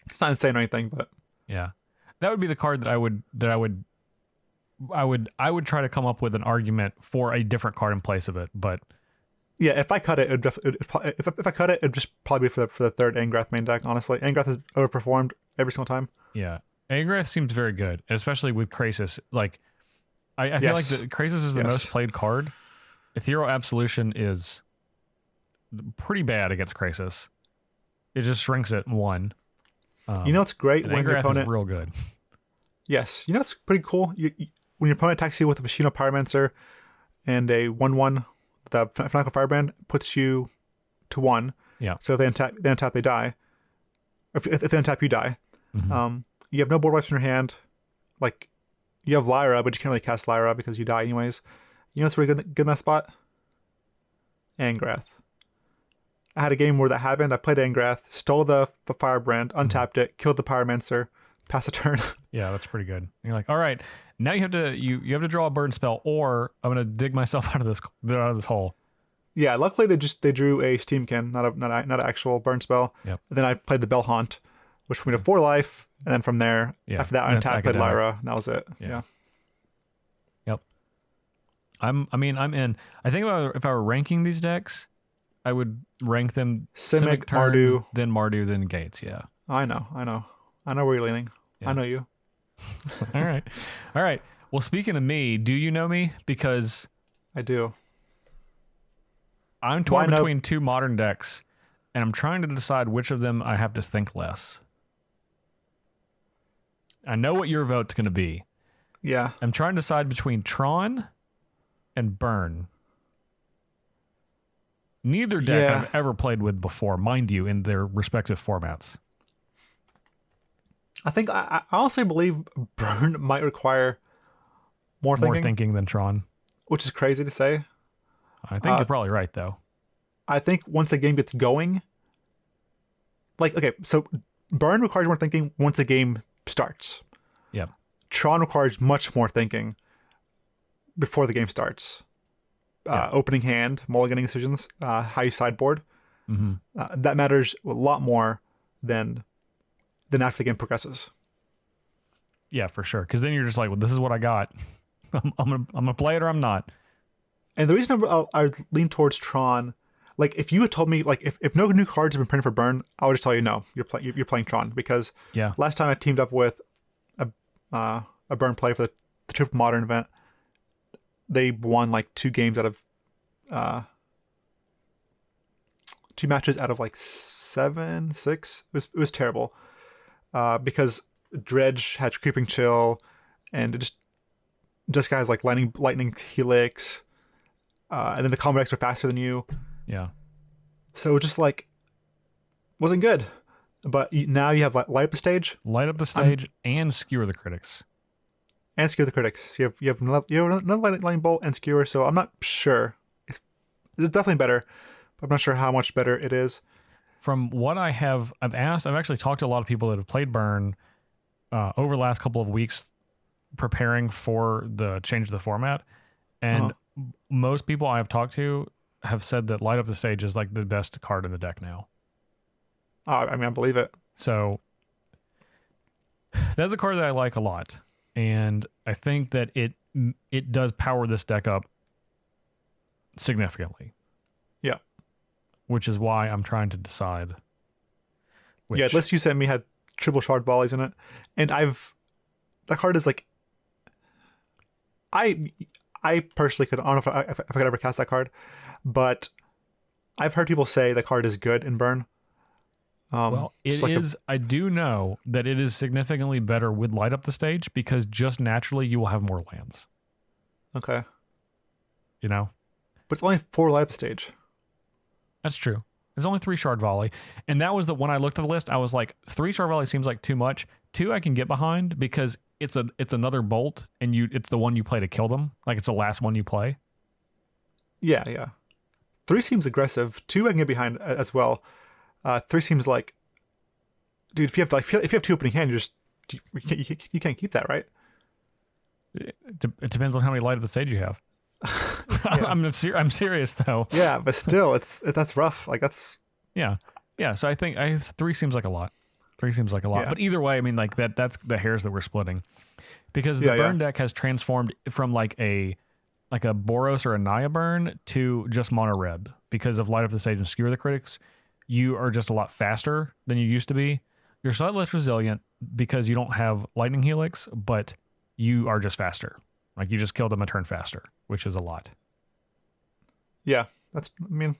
It's not insane or anything, but yeah, that would be the card that I would try to come up with an argument for a different card in place of it. But yeah, if I cut it, if I cut it, it'd just probably be for the third Angrath main deck. Honestly, Angrath has overperformed every single time. Yeah, Angrath seems very good, especially with Krasis. Like. I feel like Krasis is the most played card. Ethereal Absolution is pretty bad against Krasis. It just shrinks it 1. It's great when your opponent is real good. Yes, it's pretty cool. When your opponent attacks you with a Vashino Pyromancer and a 1/1, the Fanatical Firebrand puts you to 1. Yeah. So if they untap, they die. Or if they untap, you die. Mm-hmm. You have no board wipes in your hand. Like. You have Lyra, but you can't really cast Lyra because you die anyways. You know what's really good in that spot? Angrath. I had a game where that happened. I played Angrath, stole the Firebrand, untapped it, killed the Pyromancer, passed a turn. Yeah, that's pretty good. You're like, all right, now you have to draw a burn spell, or I'm gonna dig myself out of this hole. Yeah, luckily they drew a Steamkin, not an actual burn spell. Yep. And then I played the Bell Haunt, which made a 4 life, and then from there, Yeah. after that, I That's untapped, played academic. Lyra, and that was it. Yeah. Yep. I'm in. I think if I were ranking these decks, I would rank them Simic, turns, Mardu. then Mardu, then Gates. Yeah. I know where you're leaning. Yeah. I know you. All right. Well, speaking of me, do you know me? Because I do. I'm torn between two modern decks, and I'm trying to decide which of them I have to think less. I know what your vote's going to be. Yeah. I'm trying to decide between Tron and Burn. Neither deck I've ever played with before, mind you, in their respective formats. I think I honestly believe Burn might require more thinking than Tron, which is crazy to say. I think you're probably right, though. I think once the game gets going, so Burn requires more thinking once the game starts. Yeah. Tron requires much more thinking before the game starts. Opening hand, mulliganing decisions, how you sideboard. Mm-hmm. That matters a lot more than after the game progresses. Yeah, for sure. Because then you're just like, well, this is what I got. I'm gonna play it or I'm not. And the reason I lean towards Tron, like if you had told me, like if no new cards have been printed for Burn, I would just tell you no, you're playing Tron, because last time I teamed up with a Burn play for the Triple Modern event, they won like 2 games out of 2 matches out of like 7, 6. It was terrible because Dredge had Creeping Chill, and it just guys like lightning Helix, and then the combo decks are faster than you. Yeah. So it was just like wasn't good. But now you have light up the stage, and skewer the critics. And skewer the critics. You have another lightning bolt and skewer. So I'm not sure. It's definitely better, but I'm not sure how much better it is. From what I've actually talked to a lot of people that have played Burn over the last couple of weeks, preparing for the change of the format, and most people I have talked to have said that Light Up the Stage is like the best card in the deck now. I mean, I believe it. So that's a card that I like a lot, and I think that it does power this deck up significantly. Yeah. Which is why I'm trying to decide. Yeah, the list you sent me had triple shard volleys in it, and that card is like, I personally I don't know if I could ever cast that card, but I've heard people say the card is good in Burn. Well, it is. I do know that it is significantly better with Light Up the Stage, because just naturally you will have more lands. Okay. You know? But it's only 4 Light Up the Stage. That's true. There's only 3 Shard Volley. And that was when I looked at the list, I was like, 3 Shard Volley seems like too much. 2 I can get behind because it's another bolt, and it's the one you play to kill them. Like it's the last one you play. Yeah. 3 seems aggressive. 2 I can get behind as well. 3 seems like, dude, if you have 2 opening hand, you can't keep that, right? It depends on how many Light Up the Stage you have. I'm serious though. Yeah, but still, that's rough. Like that's yeah. So I think 3 seems like a lot. 3 seems like a lot. Yeah. But either way, I mean, like that's the hairs that we're splitting, because the Burn deck has transformed from like a Boros or a Naya Burn to just mono red because of Light Up the Stage and Skewer the Critics. You are just a lot faster than you used to be. You're slightly less resilient because you don't have Lightning Helix, but you are just faster. Like you just killed them a turn faster, which is a lot. Yeah, I can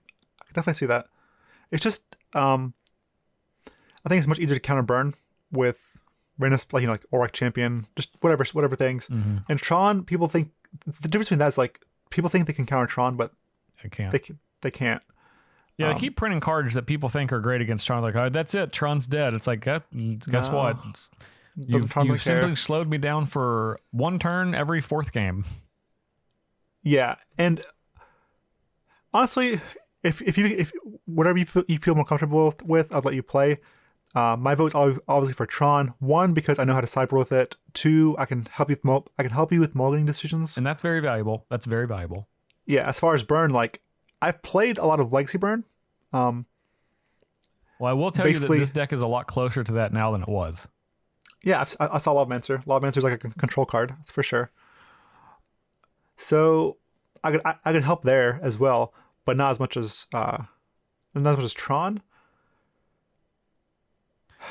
definitely see that. It's just, I think it's much easier to counter Burn with random, like Auric Champion, just whatever things. Mm-hmm. And Tron, people think the difference between that is like people think they can counter Tron, but they can't. They can't. Yeah, they keep printing cards that people think are great against Tron. Like, oh, that's it. Tron's dead. It's like, guess what? You've simply slowed me down for 1 turn every 4th game. Yeah, and honestly, if whatever you feel more comfortable with, I'll let you play. My vote's obviously for Tron. 1, because I know how to sideboard with it. 2, I can help you with mulliganing decisions, and that's very valuable. Yeah, as far as Burn, like I've played a lot of Legacy Burn. Well, I will tell you that Basically- this deck is a lot closer to that now than it was. Yeah, I saw Lawmancer. Lawmancer's like a control card, that's for sure. So I could help there as well, but not as much as Tron.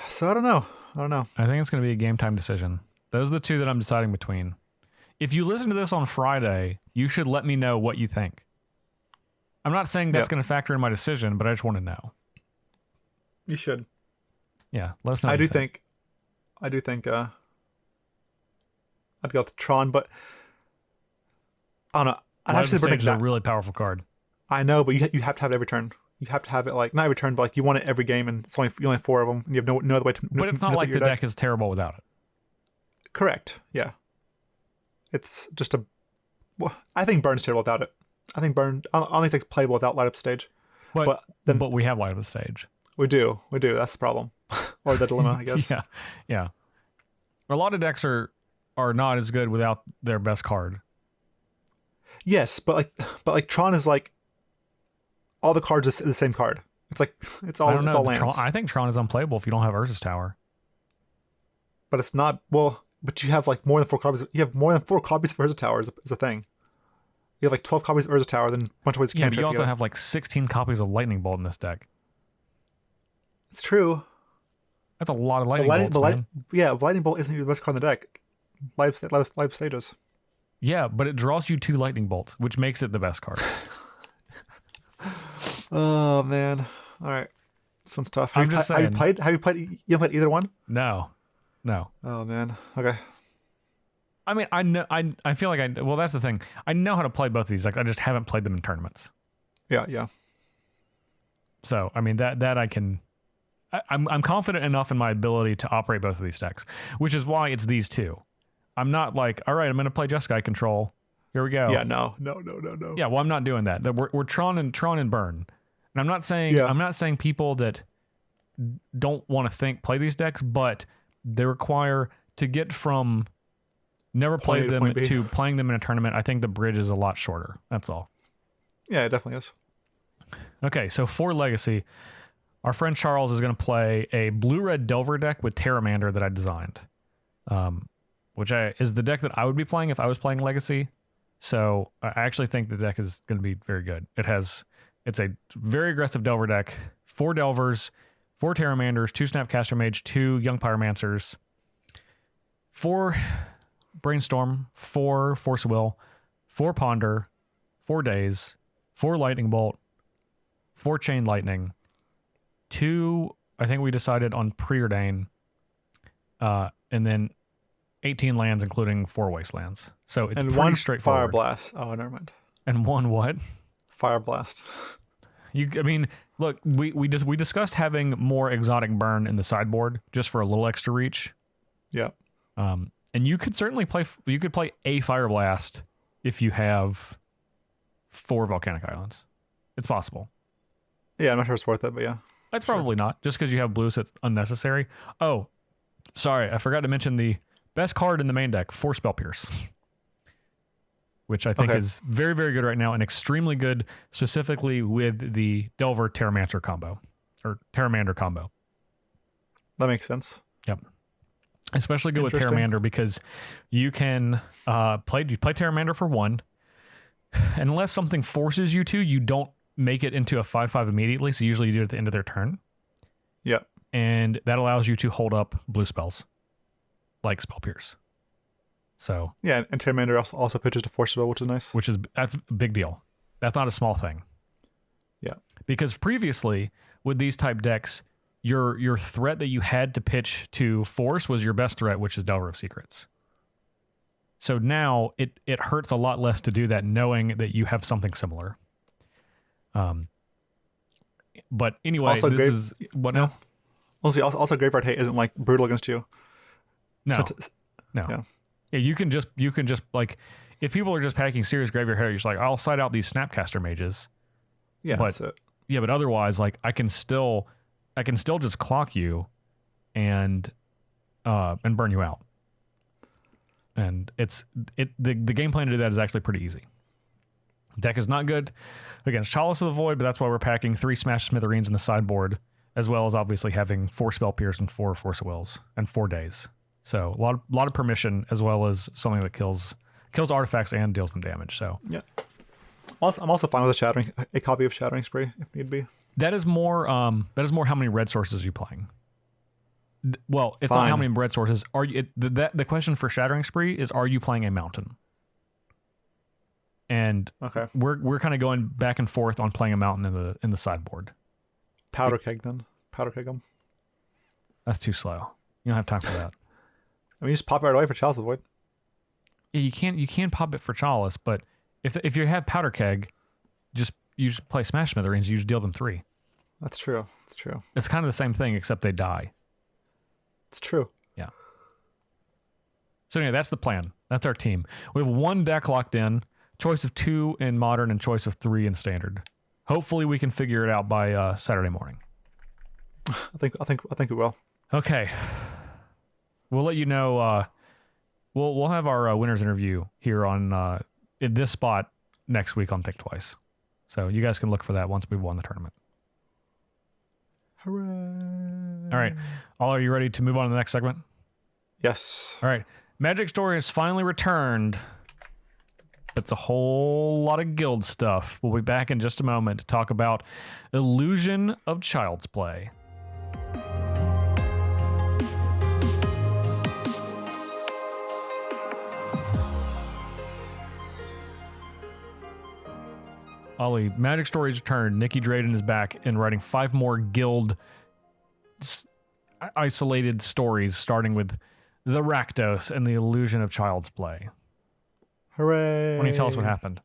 So I don't know. I think it's going to be a game time decision. Those are the two that I'm deciding between. If you listen to this on Friday, you should let me know what you think. I'm not saying that's going to factor in my decision, but I just want to know. You should. Yeah, let us know. I do think I'd go with Tron, but I don't know. I'd Light have to of the say Stage is a really powerful card. I know, but you have to have it every turn. You have to have it like not every turn, but like you want it every game, and it's only you only have 4 of them, and you have no other way to. But it's not like the deck is terrible without it. Correct. Yeah. It's just a. Well, I think Burn's terrible without it. I think Burn. I don't think it's playable without Light Up Stage. But we have Light of the Stage. We do. That's the problem, or the dilemma, I guess. Yeah. A lot of decks are not as good without their best card. Yes, but Tron is like all the cards are the same card. It's like it's all lands. I think Tron is unplayable if you don't have Urza's Tower. But it's not but you have like more than 4 copies. You have more than 4 copies of Urza Tower is a thing. You have like 12 copies of Urza Tower, then a bunch of ways to Yeah, cantrip. but you also have like 16 copies of Lightning Bolt in this deck. It's true. That's a lot of Lightning Bolts, man. Yeah, Lightning Bolt isn't even the best card in the deck. Live stages. Yeah, but it draws you 2 Lightning Bolts, which makes it the best card. Oh man! All right, this one's tough. I'm just saying. Have you played? You haven't played either one? No. Oh man. Okay. I mean, I know. I feel like well, that's the thing. I know how to play both of these. Like, I just haven't played them in tournaments. Yeah. So, I mean, that I can. I'm confident enough in my ability to operate both of these decks, which is why it's these two. I'm not like, all right, I'm going to play Jeskai Control. Here we go. Yeah, no. Yeah, well, I'm not doing that. We're Tron and Burn, and I'm not saying people that don't want to play these decks, but they require to get from never played them to playing them in a tournament. I think the bridge is a lot shorter. That's all. Yeah, it definitely is. Okay, so for Legacy, our friend Charles is going to play a blue-red Delver deck with Terramander that I designed, which is the deck that I would be playing if I was playing Legacy. So I actually think the deck is going to be very good. It's a very aggressive Delver deck. 4 Delvers, 4 Terramanders, 2 Snapcaster Mage, 2 Young Pyromancers, 4 Brainstorm, 4 Force Will, 4 Ponder, 4 Daze, 4 Lightning Bolt, 4 Chain Lightning, 2, I think we decided on Preordain, and then 18 lands, including 4 Wastelands. So it's pretty one straightforward. Fire Blast. Oh, never mind. And 1 what? Fire Blast. I mean, look, we discussed having more exotic burn in the sideboard just for a little extra reach. Yeah. And you could certainly play a Fire Blast if you have 4 Volcanic Islands. It's possible. Yeah, I'm not sure it's worth it, but yeah. It's probably not, just because you have blue, so it's unnecessary. Oh, sorry, I forgot to mention the best card in the main deck, 4 Spell Pierce, which I think is very, very good right now and extremely good specifically with the Delver Terramancer combo, or Terramander combo. That makes sense. Yep. Especially good with Terramander because you can play Terramander for 1. Unless something forces you to, you don't make it into a 5/5 immediately, so usually you do it at the end of their turn. Yep. And that allows you to hold up blue spells, like Spell Pierce. So yeah, and Terramander also pitches to Force Will, which is nice. That's a big deal. That's not a small thing. Yeah. Because previously, with these type decks, your threat that you had to pitch to Force was your best threat, which is Delver of Secrets. So now it hurts a lot less to do that, knowing that you have something similar. But anyway, also this is what now? Also, Graveyard Hate isn't like brutal against you. No, Yeah. Yeah, you can just like, if people are just packing serious Graveyard Hate, you're just like, I'll side out these Snapcaster Mages. Yeah, but, that's it. Yeah, but otherwise, like, I can still just clock you, and burn you out. And the game plan to do that is actually pretty easy. Deck is not good against Chalice of the Void, but that's why we're packing 3 Smash Smithereens in the sideboard, as well as obviously having 4 Spell Pierce and 4 Force of Wills and 4 Days. So a lot of permission, as well as something that kills artifacts and deals them damage. So yeah. I'm also fine with a copy of Shattering Spree if need be. That is more how many red sources are you playing. Well, it's Fine. not how many red sources are you. The question for Shattering Spree is, are you playing a mountain? And Okay. we're kind of going back and forth on playing a mountain in the sideboard. Powder keg then. Powder keg them. That's too slow. You don't have time for that. I mean, you just pop it right away for Chalice of the Void. Yeah, you can pop it for Chalice, but if you have Powder Keg, you just play Smash Smithereens. You just deal them 3. That's true. It's true. It's kind of the same thing, except they die. It's true. Yeah. So anyway, that's the plan. That's our team. We have 1 deck locked in. Choice of 2 in Modern and choice of 3 in Standard. Hopefully, we can figure it out by Saturday morning. I think we will. Okay. We'll let you know. We'll have our winners interview here on in this spot next week on Thinktwice. So you guys can look for that once we've won the tournament. Hooray! All right. Are you ready to move on to the next segment? Yes. All right. Magic Story has finally returned. It's a whole lot of guild stuff. We'll be back in just a moment to talk about Illusion of Child's Play. Ali, Magic Story's returned. Nikki Drayden is back and writing 5 more guild isolated stories, starting with the Rakdos and the Illusion of Child's Play. Hooray! Why don't you tell us what happened?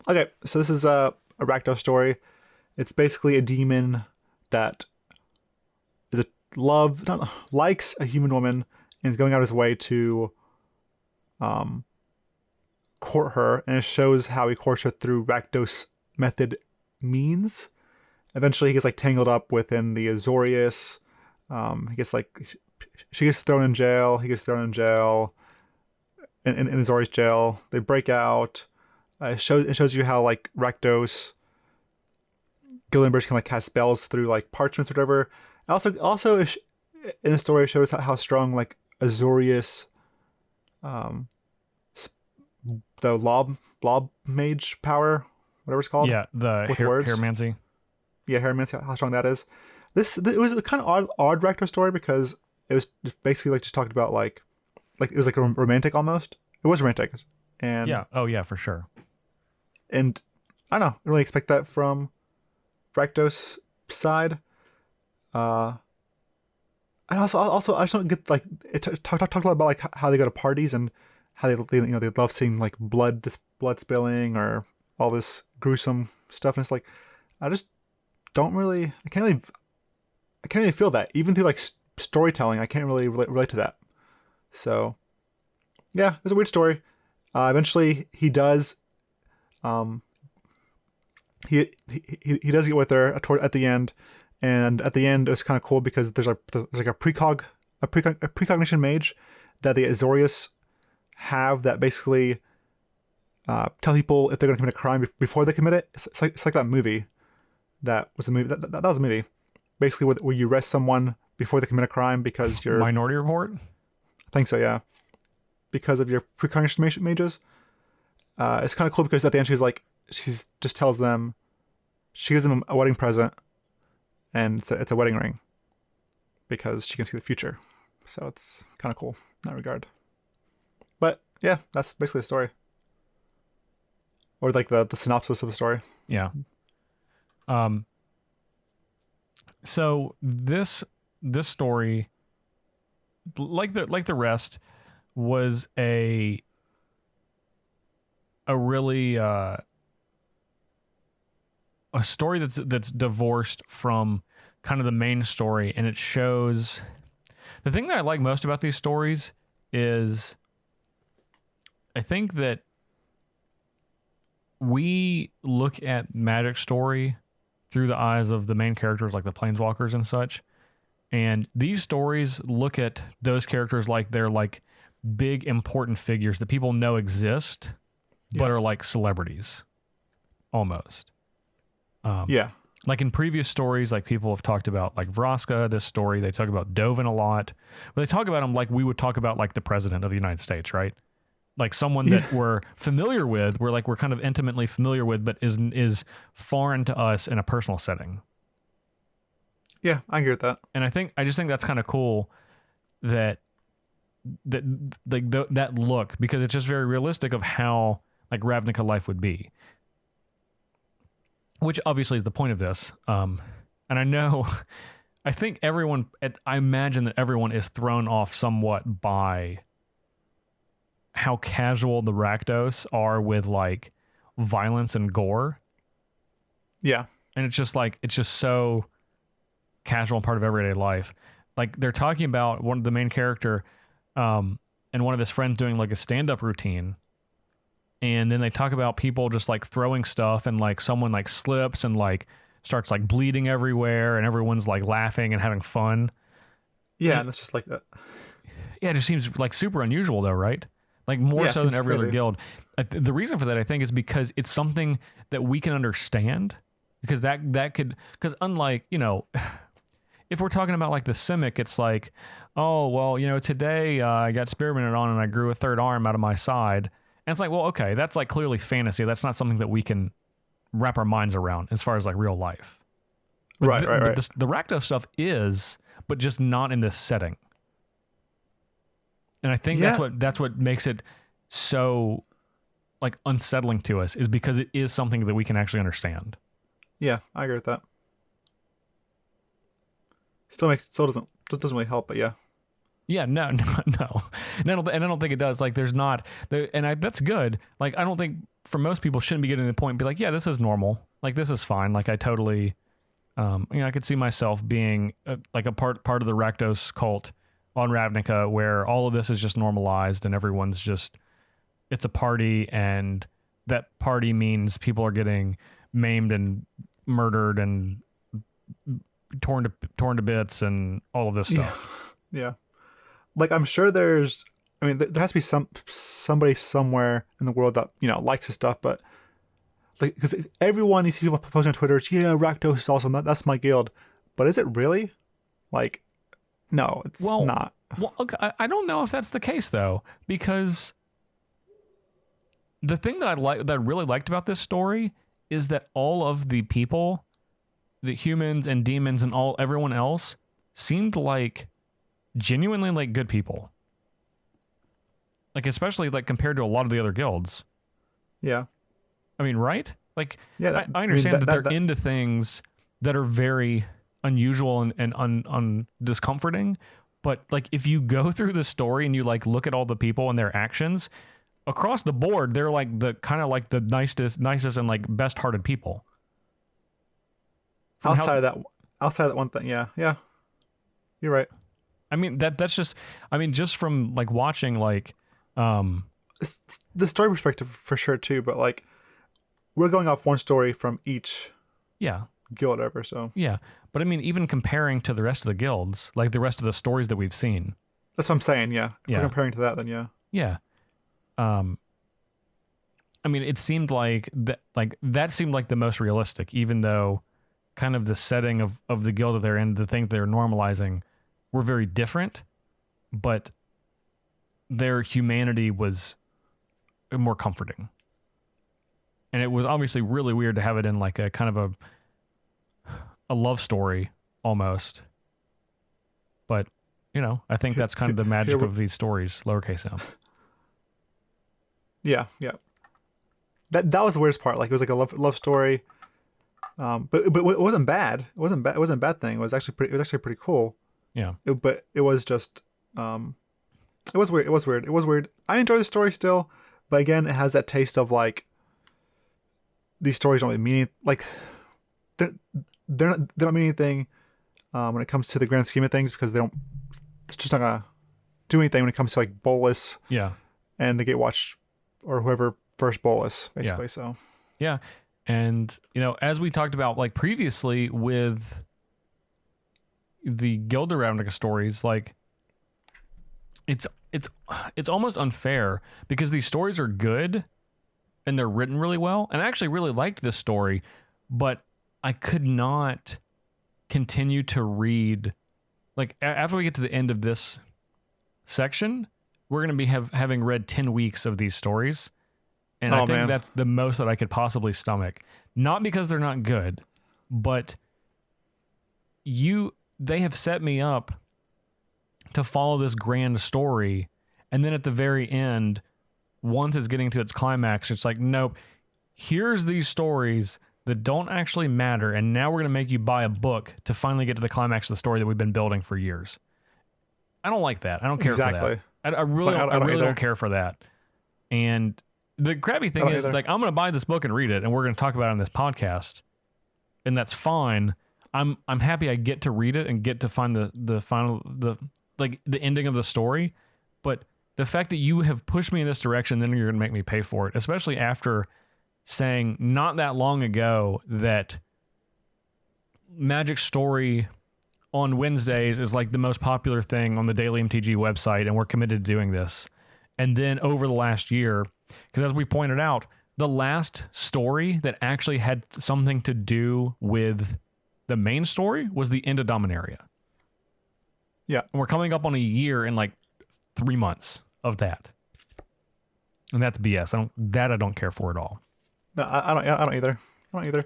Okay, so this is a Rakdos story. It's basically a demon that likes a human woman and is going out of his way to court her, and it shows how he courts her through Rakdos method means. Eventually, he gets tangled up within the Azorius. He gets she gets thrown in jail. He gets thrown in jail. In Azorius jail, they break out. It shows you how Rakdos guild members can cast spells through parchments or whatever. Also in the story, it shows how strong Azorius, the lob mage power, whatever it's called. Yeah, the Hairmancy. Yeah, Hairmancy, how strong that is. It was a kind of odd Rakdos story because it was basically just talked about it was a romantic almost. It was romantic, and yeah, oh yeah, for sure. And I don't know, I didn't really expect that from Rakdos side. And also I just don't get it talked a lot about how they go to parties and how they love seeing blood spilling or all this gruesome stuff, and it's I just don't really I can't really feel that even through storytelling. I can't really relate to that. So yeah, it's a weird story. Eventually he does he does get with her at the end, and at the end it was kind of cool because there's a precognition mage that the Azorius have that basically tell people if they're going to commit a crime before they commit it. It's like that movie. That was a movie. That was a movie. Basically, where you arrest someone before they commit a crime because you're Minority Report. I think so, yeah. Because of your precognition mages. It's kind of cool because at the end she just tells them, she gives them a wedding present, and it's a wedding ring because she can see the future. So it's kind of cool in that regard. But yeah, that's basically the story, or the synopsis of the story. Yeah. So this story, like the rest, was a really a story that's divorced from kind of the main story, and it shows the thing that I like most about these stories is I think that we look at Magic Story through the eyes of the main characters like the Planeswalkers and such, and these stories look at those characters like they're big important figures that people know exist, but are like celebrities almost. Yeah. Like in previous stories, like people have talked about like Vraska, this story, they talk about Dovin a lot, but they talk about him like we would talk about like the president of the United States, right? Like someone that we're familiar with, we're kind of intimately familiar with, but is foreign to us in a personal setting. Yeah, I agree with that. And I just think that's kind of cool that that look, because it's just very realistic of how like Ravnica life would be. Which obviously is the point of this. And I know, I think I imagine that everyone is thrown off somewhat by how casual the Rakdos are with like violence and gore. Yeah. And it's just so casual and part of everyday life. Like they're talking about one of the main character and one of his friends doing like a stand-up routine. And then they talk about people just like throwing stuff and like someone like slips and like starts like bleeding everywhere and everyone's like laughing and having fun. Yeah, and it's just like that. Yeah, it just seems like super unusual though, right? Like more so than every other guild. The reason for that, I think, is because it's something that we can understand. Because because unlike, if we're talking about like the Simic, it's like, oh, well, today I got experimented on and I grew a third arm out of my side. And it's like, well, okay, that's like clearly fantasy. That's not something that we can wrap our minds around as far as like real life. But right. But the Rakdos stuff is, but just not in this setting. And I think that's what makes it so like unsettling to us, is because it is something that we can actually understand. Yeah, I agree with that. Still doesn't really help, but yeah. Yeah, no. And I don't think it does. Like, there's not, that's good. Like, I don't think for most people shouldn't be getting to the point and be like, yeah, this is normal. Like, this is fine. Like, I totally, I could see myself being like a part of the Rakdos cult on Ravnica, where all of this is just normalized and everyone's just, it's a party, and that party means people are getting maimed and murdered and torn to bits and all of this stuff. Yeah. Like, I'm sure there has to be somebody somewhere in the world that, likes this stuff, but like, because everyone, you see people posting on Twitter, yeah, Rakdos is awesome, that's my guild. But is it really? Like, no, it's not. Well, okay, I don't know if that's the case though, because the thing that I really liked about this story is that all of the people, the humans and demons and everyone else, seemed like genuinely like good people. Like, especially like compared to a lot of the other guilds. Yeah. I mean, right? Like, yeah, I understand that they're into things that are very unusual and discomforting, but like if you go through the story and you like look at all the people and their actions across the board, they're like the kind of like the nicest and like best-hearted people. Outside of that one thing, yeah, you're right. I mean that's just, just from like watching like it's the story perspective for sure too, but like we're going off one story from each guild ever, so yeah. But I mean, even comparing to the rest of the guilds, like the rest of the stories that we've seen, that's what I'm saying. Yeah, if we're comparing to that, then yeah. It seemed like that seemed like the most realistic, even though kind of the setting of the guild that they're in, the things they're normalizing, were very different, but their humanity was more comforting. And it was obviously really weird to have it in like a kind of a love story almost. But, I think that's kind of the magic of these stories, lowercase m. Yeah. That was the weirdest part. Like, it was like a love story. But it wasn't bad. It wasn't a bad thing. It was actually pretty cool. Yeah. But it was just it was weird. I enjoy the story still, but again, it has that taste of like these stories don't really mean like they don't mean anything when it comes to the grand scheme of things, because it's just not gonna do anything when it comes to like Bolus. Yeah. And the Gatewatch or whoever first Bolus, basically. Yeah. So yeah. And as we talked about like previously with the Guild of Ravnica stories, like it's almost unfair because these stories are good and they're written really well. And I actually really liked this story, but I could not continue to read. Like, after we get to the end of this section, we're going to be having read 10 weeks of these stories. And I think that's the most that I could possibly stomach. Not because they're not good, but they have set me up to follow this grand story. And then at the very end, once it's getting to its climax, it's like, nope, here's these stories that don't actually matter. And now we're going to make you buy a book to finally get to the climax of the story that we've been building for years. I don't like that. I don't care for that. I really don't care for that. And the crappy thing is, like, I'm going to buy this book and read it, and we're going to talk about it on this podcast, and that's fine. I'm happy I get to read it and get to find the final, the ending of the story. But the fact that you have pushed me in this direction, then you're going to make me pay for it, especially after saying not that long ago that Magic Story on Wednesdays is like the most popular thing on the Daily MTG website, and we're committed to doing this. And then over the last year, because as we pointed out, the last story that actually had something to do with the main story was the end of Dominaria. Yeah. And we're coming up on a year in like 3 months of that. And that's BS. I don't care for at all. No, I don't either.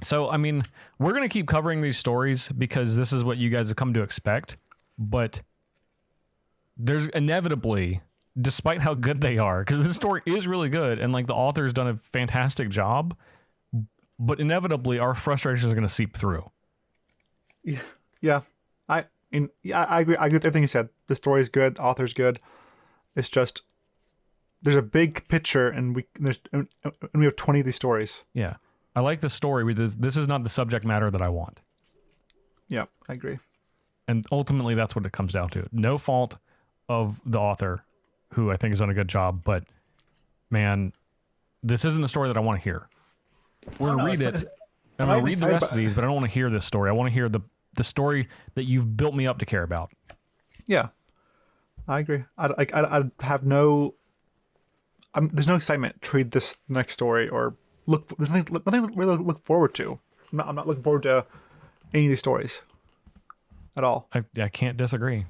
So, I mean, we're going to keep covering these stories because this is what you guys have come to expect. But there's inevitably, despite how good they are, because this story is really good and like the author's done a fantastic job, but inevitably our frustrations are going to seep through. Yeah. I agree with everything you said. The story is good, author's good. It's just there's a big picture and we have 20 of these stories. Yeah. I like the story. This is not the subject matter that I want. Yeah, I agree. And ultimately that's what it comes down to. No fault of the author, who I think has done a good job, but man, this isn't the story that I want to hear. We're going to read it. I'm going to read the rest of these, but I don't want to hear this story. I want to hear the story that you've built me up to care about. Yeah, I agree. I have no... there's no excitement to read this next story or there's nothing to really look forward to. I'm not looking forward to any of these stories at all. I can't disagree.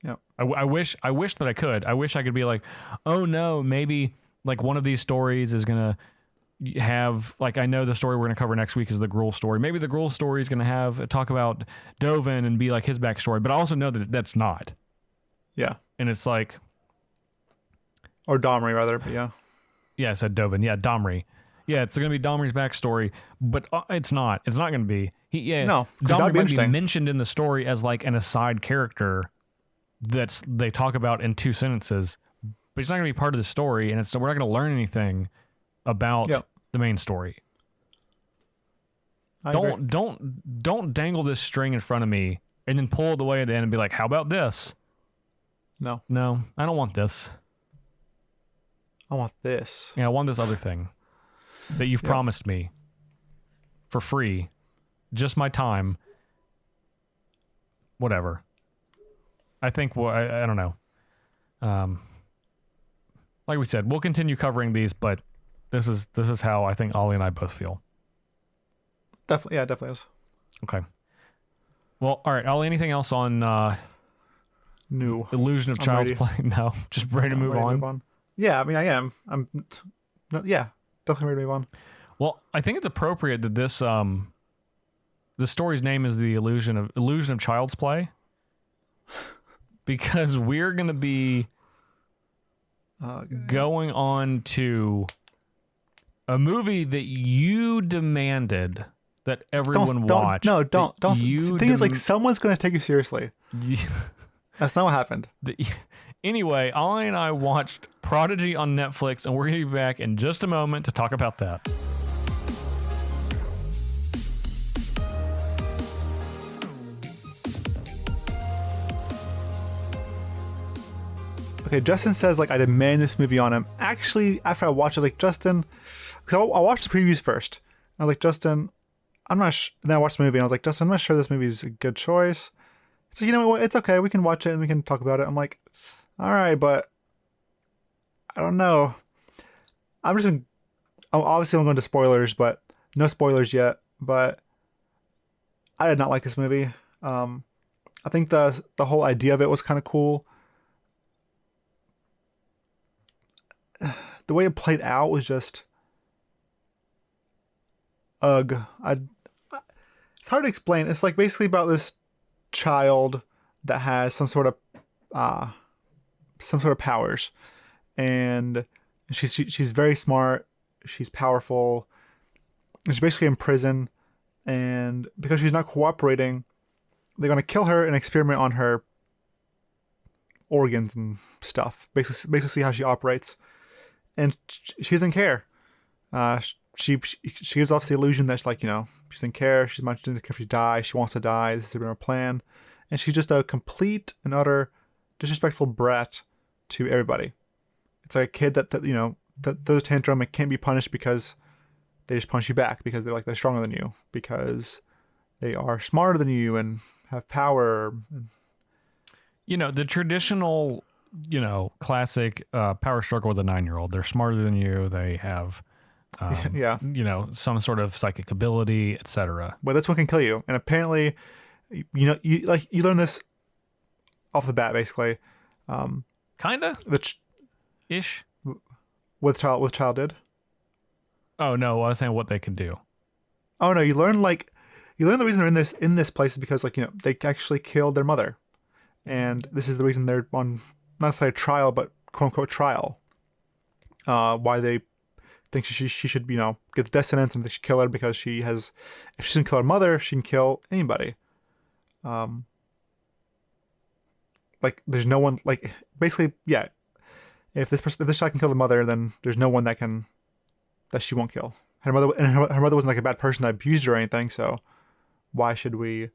Yeah. I wish that I could. I wish I could be like, oh no, maybe like one of these stories is going to have, like, I know the story we're going to cover next week is the Gruul story. Maybe the Gruul story is going to have talk about Dovin and be like his backstory, but I also know that that's not. Yeah. And it's like, or Domri rather, but yeah. Yeah, I said Dovin. Yeah, Domri. Yeah, it's going to be Domri's backstory, but it's not. It's not going to be. No, Domri might be mentioned in the story as like an aside character they talk about in 2 sentences, but he's not going to be part of the story, and we're not going to learn anything about the main story. Don't dangle this string in front of me and then pull it away at the end and be like, how about this? No, I don't want this. I want this. Yeah, I want this other thing that you've promised me for free. Just my time. Whatever. I think, I don't know. Like we said, we'll continue covering these, but this is how I think Ollie and I both feel. Definitely, yeah, definitely is. Okay. Well, all right, Ollie, anything else on No. Illusion of Child's Play? No, just ready to move on. Yeah, I mean, I am. Definitely ready to move on. Well, I think it's appropriate that this the story's name is the Illusion of Child's Play, because we're going to be going on to a movie that you demanded that everyone watch. Don't. The thing is, like, someone's going to take you seriously. That's not what happened. Anyway, Ollie and I watched Prodigy on Netflix, and we're going to be back in just a moment to talk about that. Okay, Justin says, like, I demand this movie on him. Actually, after I watched it, like, Justin... Because I watched the previews first. I was like, Justin, I'm not sure... Then I watched the movie, and I was like, Justin, I'm not sure this movie is a good choice. So, you know what? It's okay. We can watch it, and we can talk about it. I'm like, all right, but... I don't know. I'm just gonna. Obviously, I'm going to spoilers, but no spoilers yet. But I did not like this movie. I think the whole idea of it was kind of cool. The way it played out was just ugh. It's hard to explain. It's like basically about this child that has some sort of powers, and she's very smart. She's powerful. And she's basically in prison, and because she's not cooperating, they're gonna kill her and experiment on her organs and stuff. Basically see how she operates, and she doesn't care. She gives off the illusion that she's like, she doesn't care. She's much doesn't care if she dies. She wants to die. This has been her plan, and she's just a complete and utter disrespectful brat to everybody. It's like a kid that those tantrum, it can't be punished because they just punch you back because they're stronger than you, because they are smarter than you and have power. The traditional, classic power struggle with a 9-year-old. They're smarter than you. They have, some sort of psychic ability, etc. But that's what can kill you. And apparently, you learn this off the bat, basically. Kinda. Ish. What child did? Oh no, I was saying what they can do. Oh no, you learn the reason they're in this place is because they actually killed their mother, and this is the reason they're on not necessarily a trial but quote unquote trial. Why they think she should get the death sentence and they should kill her because if she doesn't kill her mother, she can kill anybody. There's no one basically if this child can kill the mother, then there's no one that she won't kill. Her mother wasn't like a bad person that abused her or anything, so why should we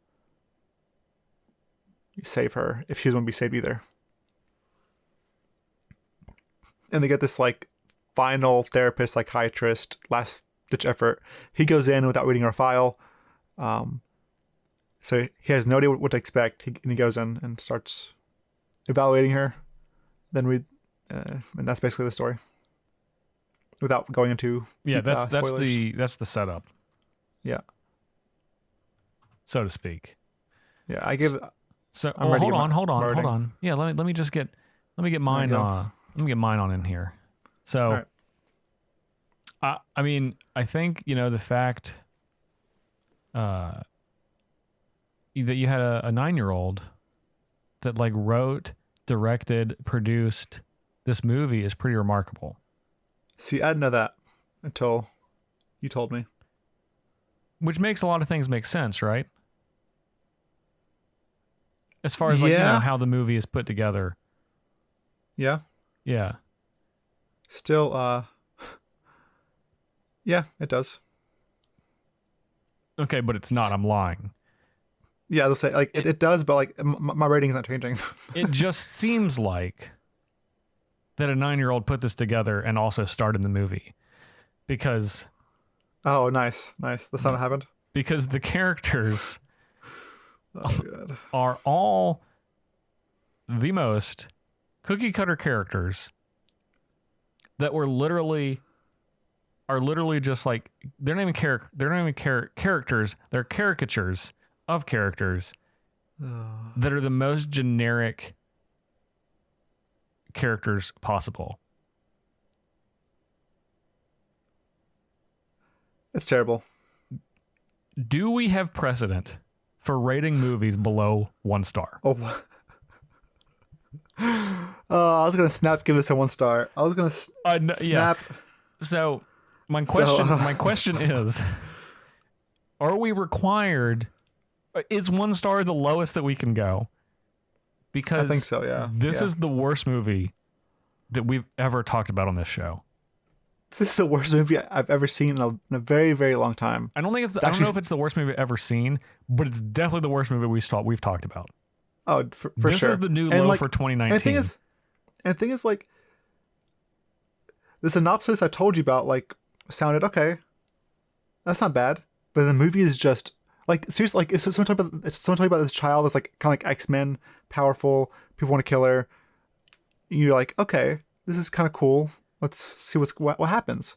save her if she doesn't want to be saved either? And they get this final therapist, psychiatrist, last ditch effort. He goes in without reading her file, so he has no idea what to expect. He goes in and starts evaluating her. Then and that's basically the story. Without going into that's spoilers. that's the setup. Yeah, so to speak. Yeah, I give. So hold on. Yeah, let me get mine. Let me get mine on in here. So, right. I think the fact that you had a 9-year-old that wrote, directed, produced this movie is pretty remarkable. See, I didn't know that until you told me. Which makes a lot of things make sense, right? As far as how the movie is put together. Yeah. Yeah. Still, yeah, it does. Okay, but it's not. I'm lying. Yeah, I'll say it does, but my rating's not changing. It just seems like that a 9-year-old put this together and also starred in the movie, because. Oh, nice. That's not what happened. Because the characters are all the most cookie cutter characters that are literally just they're not even characters. They're caricatures of characters that are the most generic characters possible. It's terrible. Do we have precedent for rating movies below 1 star? Oh, I was gonna give this a 1 star. I was gonna snap. Yeah. So my question is: are we required? Is 1 star the lowest that we can go? Because I think so. Yeah. This is the worst movie that we've ever talked about on this show. This is the worst movie I've ever seen in a very, very long time. I don't know if it's the worst movie I've ever seen, but it's definitely the worst movie we've talked about. Oh, for this sure. This is the new low for 2019. And the thing is, the synopsis I told you about, sounded okay. That's not bad. But the movie is just, seriously, it's someone talking about this child that's, kind of like X-Men, powerful, people want to kill her. You're like, okay, this is kind of cool. Let's see what happens.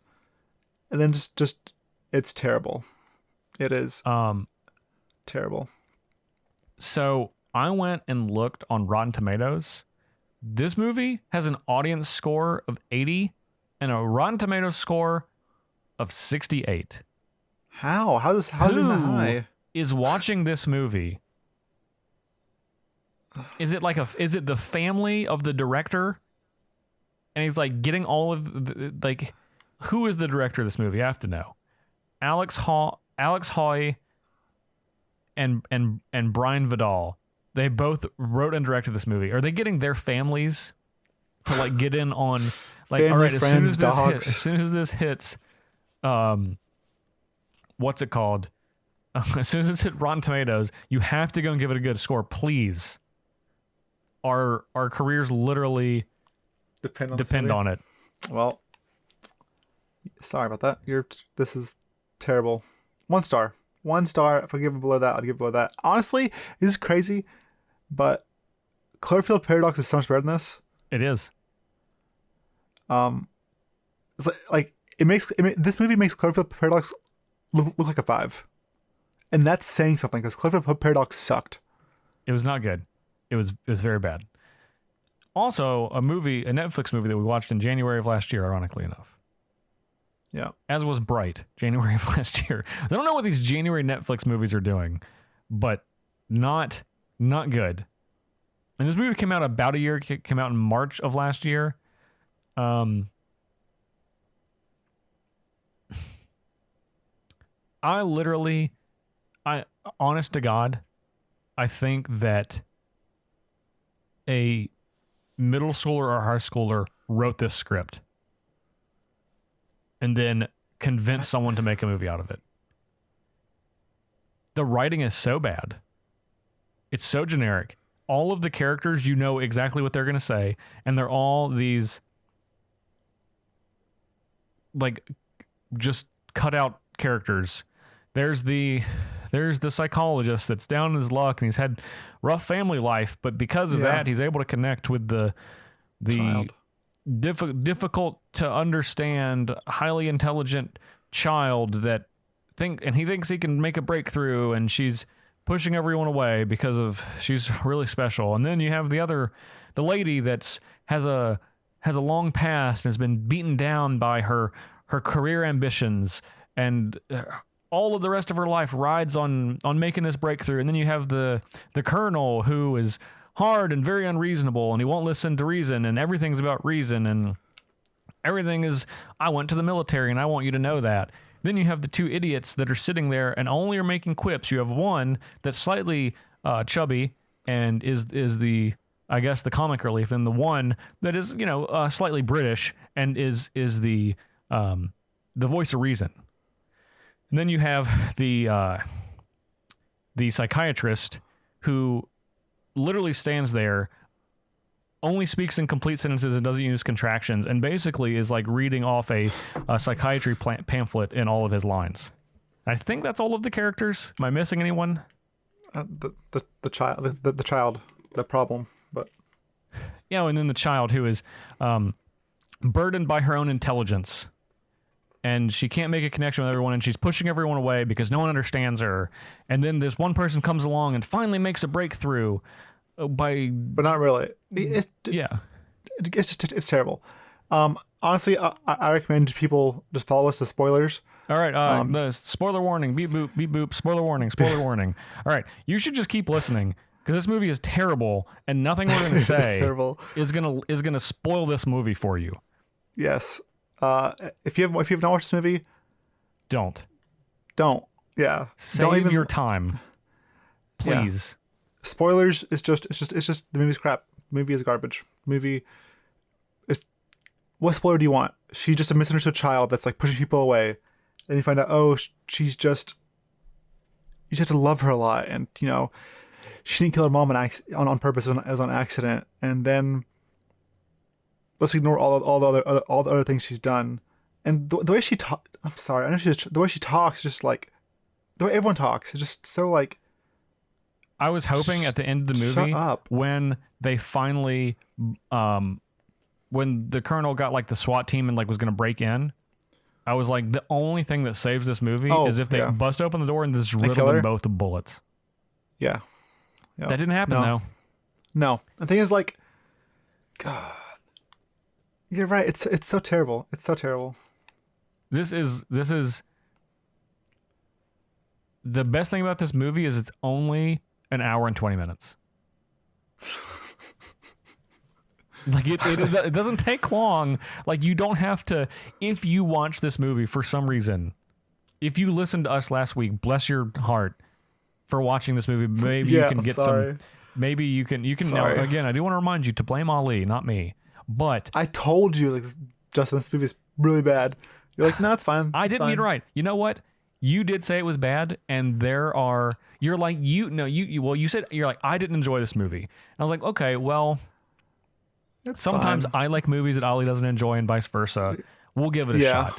And then just it's terrible. It is terrible. So I went and looked on Rotten Tomatoes. This movie has an audience score of 80 and a Rotten Tomatoes score of 68. How's it that high? Is watching this movie? Is it the family of the director? And he's like getting all of who is the director of this movie? I have to know. Alex Hoy and Brian Vidal. They both wrote and directed this movie. Are they getting their families to like get in on like family, all right, friends, dogs. as soon as this hits what's it called? As soon as it's hit Rotten Tomatoes, you have to go and give it a good score, please. Our careers literally depend on it. Well, sorry about that. This is terrible. 1 star. 1 star. If I give it below that, I'd give it below that. Honestly, this is crazy, but Cloverfield Paradox is so much better than this. It is. It's like this movie makes Cloverfield Paradox look like a 5, and that's saying something because Cloverfield Paradox sucked. It was not good. It was very bad. Also, a Netflix movie that we watched in January of last year, ironically enough. Yeah. As was Bright, January of last year. I don't know what these January Netflix movies are doing, but not good. And this movie came out about a year. It came out in March of last year. Honest to God, I think that a middle schooler or high schooler wrote this script and then convinced someone to make a movie out of it. The writing is so bad. It's so generic. All of the characters, you know exactly what they're going to say, and they're all these like just cut out characters. There's the psychologist that's down in his luck and he's had rough family life, but because of that, he's able to connect with the Child. difficult to understand, highly intelligent child that he thinks he can make a breakthrough, and she's pushing everyone away because she's really special. And then you have the lady that's has a long past and has been beaten down by her career ambitions, and all of the rest of her life rides on making this breakthrough. And then you have the colonel who is hard and very unreasonable, and he won't listen to reason, and everything's about reason, and everything is, I went to the military and I want you to know that. Then you have the 2 idiots that are sitting there and only are making quips. You have one that's slightly chubby and is the, I guess, the comic relief, and the one that is, slightly British and is the voice of reason. And then you have the psychiatrist who literally stands there, only speaks in complete sentences and doesn't use contractions, and basically is like reading off a psychiatry pamphlet in all of his lines. I think that's all of the characters. Am I missing anyone? The child, the problem, but and then the child who is burdened by her own intelligence. And she can't make a connection with everyone, and she's pushing everyone away because no one understands her. And then this one person comes along and finally makes a breakthrough but not really. It's terrible. Honestly, I recommend people just follow us to spoilers. All right, the spoiler warning, beep boop, beep boop, spoiler warning, spoiler warning. All right, you should just keep listening because this movie is terrible, and nothing we're going to say is gonna spoil this movie for you. Yes. If you have not watched this movie, don't. Yeah. Save your time, please. Yeah. Spoilers. It's just the movie's crap. The movie is garbage. What spoiler do you want? She's just a misunderstood child that's like pushing people away, and you find out, she's just, you just have to love her a lot, and she didn't kill her mom on purpose as on accident, and then let's ignore all the other things she's done, and the way she talks. I'm sorry, I know the way she talks, just like the way everyone talks, is just so like. I was hoping at the end of the movie when they finally when the colonel got like the SWAT team and like was gonna break in, I was like, the only thing that saves this movie is if they bust open the door and just riddle them both with bullets. Yeah. That didn't happen though. No. The thing is, like, God, you're right. It's so terrible. It's so terrible. This is the best thing about this movie is it's only an hour and 20 minutes. Like it doesn't take long. Like you don't have to. If you watch this movie for some reason, if you listened to us last week, bless your heart for watching this movie. Maybe you can get some. Maybe you can. Now, again, I do want to remind you to blame Ali, not me. But I told you, like, Justin, this movie is really bad. You're like, no, it's fine. I didn't get it right. You know what? You did say it was bad, and you're like, you said, you're like, I didn't enjoy this movie. And I was like, okay, well, sometimes I like movies that Ali doesn't enjoy and vice versa. We'll give it a shot.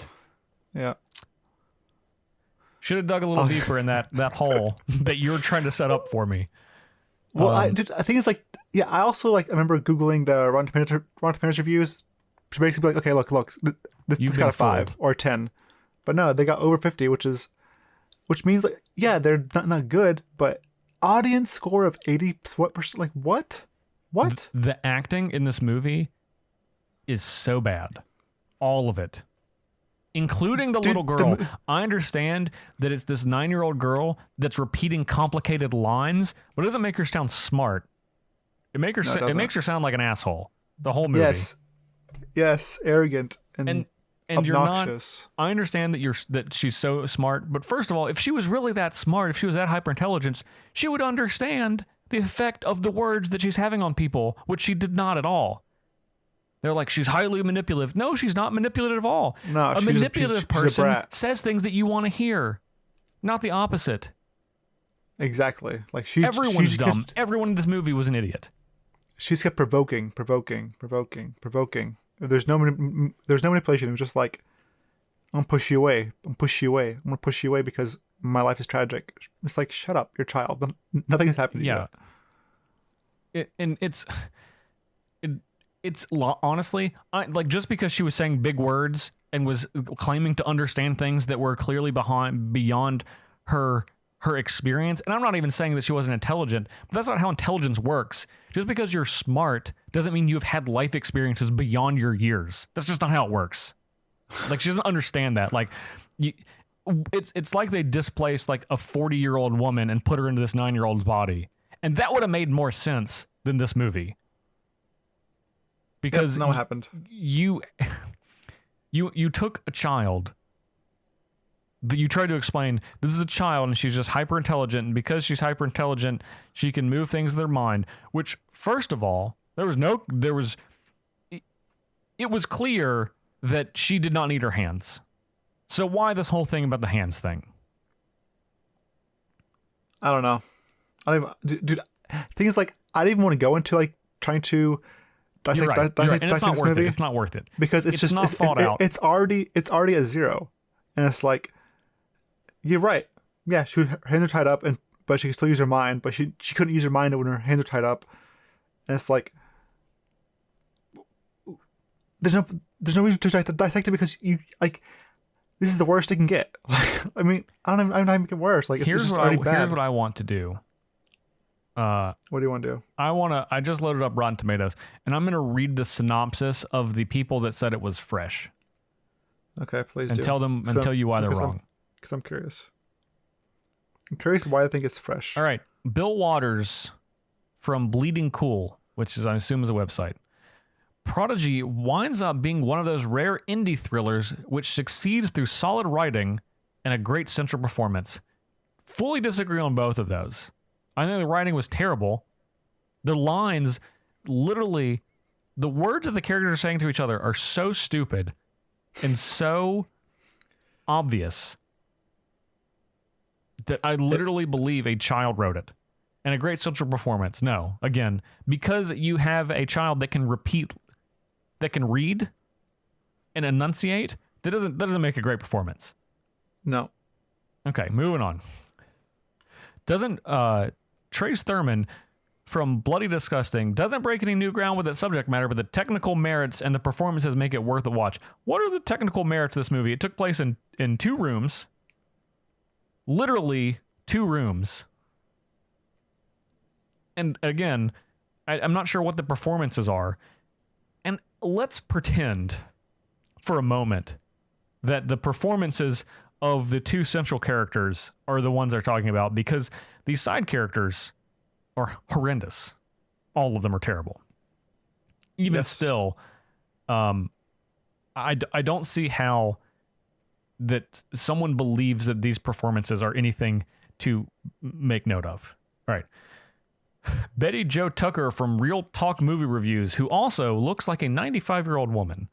Yeah. Should have dug a little deeper in that hole that you're trying to set up for me. Well, I think it's like, yeah, I also like, I remember Googling the Rotten Tomatoes reviews to basically be like, okay, look, this got a 5 or 10. But no, they got over 50, which means like, yeah, they're not good, but audience score of 80%. Like what? What? The acting in this movie is so bad, all of it, including the little girl. I understand that it's this 9-year-old girl that's repeating complicated lines, but it doesn't make her sound smart. It makes her sound like an asshole. The whole movie. Yes, arrogant and obnoxious. I understand that she's so smart, but first of all, if she was really that smart, if she was that hyper intelligent, she would understand the effect of the words that she's having on people, which she did not at all. They're like, she's highly manipulative. No, she's not manipulative at all. No, a manipulative person says things that you want to hear, not the opposite. Exactly. Like everyone's dumb. Everyone in this movie was an idiot. She's kept provoking. There's no manipulation. It was just like, I'm gonna push you away. I'm gonna push you away because my life is tragic. It's like, shut up, you're a child. Nothing has happened to you. It's honestly, just because she was saying big words and was claiming to understand things that were clearly beyond her experience. And I'm not even saying that she wasn't intelligent, but that's not how intelligence works. Just because you're smart doesn't mean you've had life experiences beyond your years. That's just not how it works. Like, she doesn't understand that. Like, it's like they displaced like a 40-year-old woman and put her into this 9-year-old's body. And that would have made more sense than this movie. Because what happened. You took a child that you tried to explain, this is a child and she's just hyper intelligent, and because she's hyper intelligent, she can move things with her mind, which, first of all, it was clear that she did not need her hands. So why this whole thing about the hands thing? I don't know. Dude, things like, I didn't even want to go into like trying to dissect this movie. It's not worth it because it's just not thought out. It's already a 0, and it's like, you're right. Yeah, her hands are tied up, but she can still use her mind. But she couldn't use her mind when her hands are tied up, and it's like, there's no reason to dissect it because you like, this is the worst it can get. I mean, I'm not even get worse. Like, it's just already bad. Here's what I want to do. What do you want to do? I just loaded up Rotten Tomatoes, and I'm going to read the synopsis of the people that said it was fresh. Okay, please and do. Tell you why they're wrong. Because I'm curious. I'm curious why I think it's fresh. All right. Bill Waters from Bleeding Cool, which is, I assume, is a website. Prodigy winds up being one of those rare indie thrillers which succeeds through solid writing and a great central performance. Fully disagree on both of those. I think the writing was terrible. The lines, literally, the words that the characters are saying to each other are so stupid and so obvious that I literally believe a child wrote it. And a great central performance. No, again, because you have a child that can read and enunciate, that doesn't make a great performance. No. Okay, moving on. Doesn't Trace Thurman from Bloody Disgusting doesn't break any new ground with its subject matter, but the technical merits and the performances make it worth a watch. What are the technical merits of this movie? It took place in 2 rooms. Literally 2 rooms. And again, I'm not sure what the performances are. And let's pretend for a moment that the performances of the 2 central characters are the ones they're talking about, because these side characters are horrendous. All of them are terrible. Even still, I don't see how that someone believes that these performances are anything to make note of. All right. Betty Jo Tucker from Real Talk Movie Reviews, who also looks like a 95-year-old woman.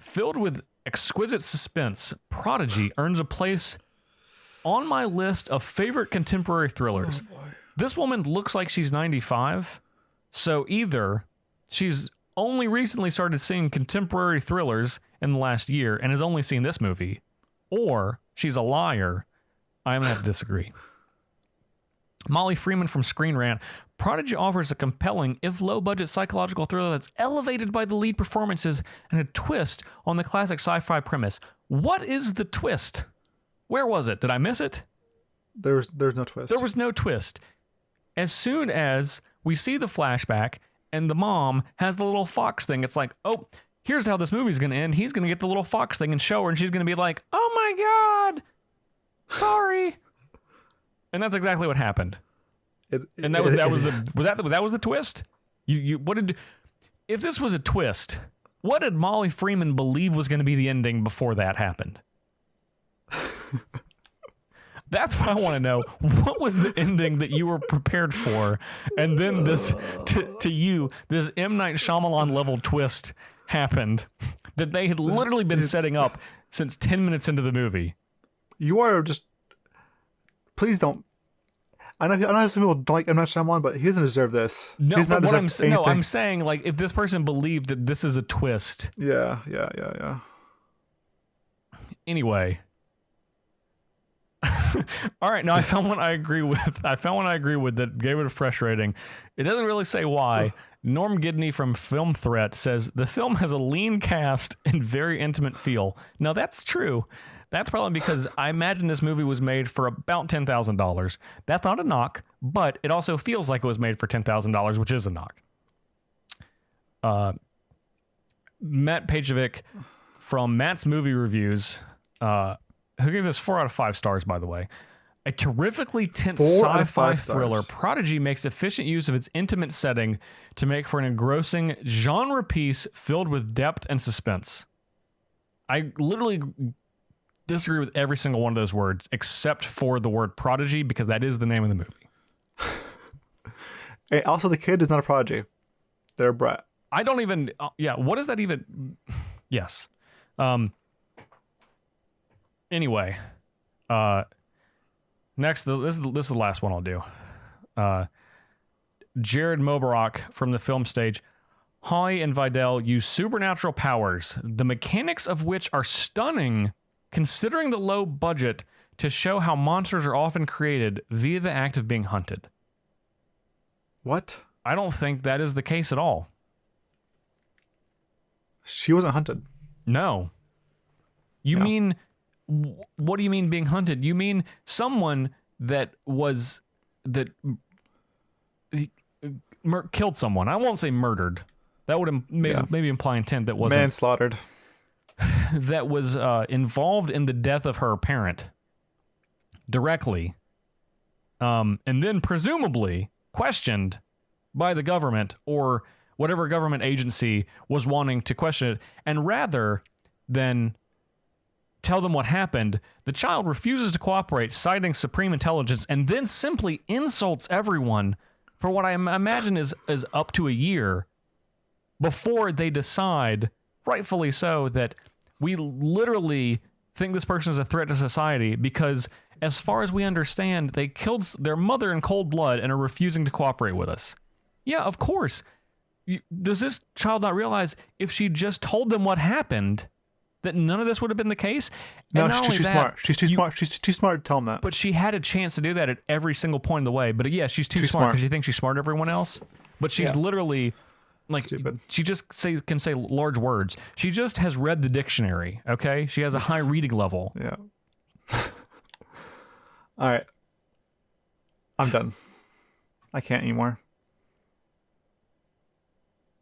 Filled with exquisite suspense, Prodigy earns a place on my list of favorite contemporary thrillers. Oh, this woman looks like she's 95, so either she's only recently started seeing contemporary thrillers in the last year and has only seen this movie, or she's a liar. I'm going to have to disagree. Molly Freeman from Screen Rant. Prodigy offers a compelling, if low-budget psychological thriller that's elevated by the lead performances and a twist on the classic sci-fi premise. What is the twist? Where was it? Did I miss it? There's no twist. There was no twist. As soon as we see the flashback and the mom has the little fox thing, it's like, oh, here's how this movie's going to end. He's going to get the little fox thing and show her, and she's going to be like, oh my God, sorry. And that's exactly what happened. That was the twist. If this was a twist, what did Molly Freeman believe was going to be the ending before that happened? That's what I want to know. What was the ending that you were prepared for? And then this, to you, this M. Night Shyamalan level twist happened that they had literally been setting up since 10 minutes into the movie. You are just... Please don't... I know some people don't like M. Night Shyamalan, but he doesn't deserve this. No, I'm saying, like, if this person believed that this is a twist. Yeah. Anyway. All right, now I found one I agree with. That gave it a fresh rating. It doesn't really say why. Norm Gidney from Film Threat says, the film has a lean cast and very intimate feel. Now, that's true. That's probably because I imagine this movie was made for about $10,000. That's not a knock, but it also feels like it was made for $10,000, which is a knock. Matt Pajovic from Matt's Movie Reviews, who gave this 4 out of 5 stars, by the way. A terrifically tense sci-fi thriller, Prodigy makes efficient use of its intimate setting to make for an engrossing genre piece filled with depth and suspense. I literally disagree with every single one of those words except for the word Prodigy, because that is the name of the movie. And also, the kid is not a prodigy. They're a brat. I don't even... what is that even... Yes. Anyway. Next, this is the last one I'll do. Jared Mobarak from the Film Stage. Holly and Vidal use supernatural powers, the mechanics of which are stunning considering the low budget, to show how monsters are often created via the act of being hunted. What? I don't think that is the case at all. She wasn't hunted. No. You mean... What do you mean being hunted? You mean someone that killed someone. I won't say murdered. That would maybe imply intent that wasn't... Manslaughtered. That was involved in the death of her parent directly, and then presumably questioned by the government or whatever government agency was wanting to question it, and rather than tell them what happened, the child refuses to cooperate, citing supreme intelligence, and then simply insults everyone for what I imagine is up to a year before they decide, rightfully so, that we literally think this person is a threat to society because, as far as we understand, they killed their mother in cold blood and are refusing to cooperate with us. Yeah, of course. Does this child not realize if she just told them what happened, that none of this would have been the case. No, And not she's only too that, smart. She's too smart. She's too smart to tell him that. But she had a chance to do that at every single point of the way. But yeah, she's too smart smart. because she thinks she's smarter than everyone else. But she's literally like Stupid. she just can say large words. She just has read the dictionary. Okay, she has a high reading level. Yeah. All right. I'm done. I can't anymore.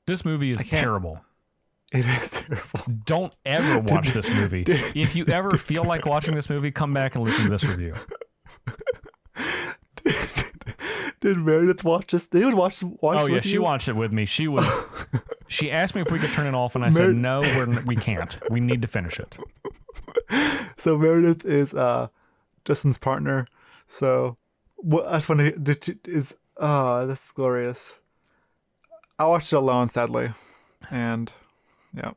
This movie is terrible. It is terrible. Don't ever watch this movie. If you ever feel like watching this movie, come back and listen to this review. Did Meredith watch this? They would watch Oh yeah, with she you? watched it with me. She was. She asked me if we could turn it off, and I said no. We can't. We need to finish it. So Meredith is Justin's partner. So what? That's funny. That's glorious. I watched it alone, sadly, and yeah.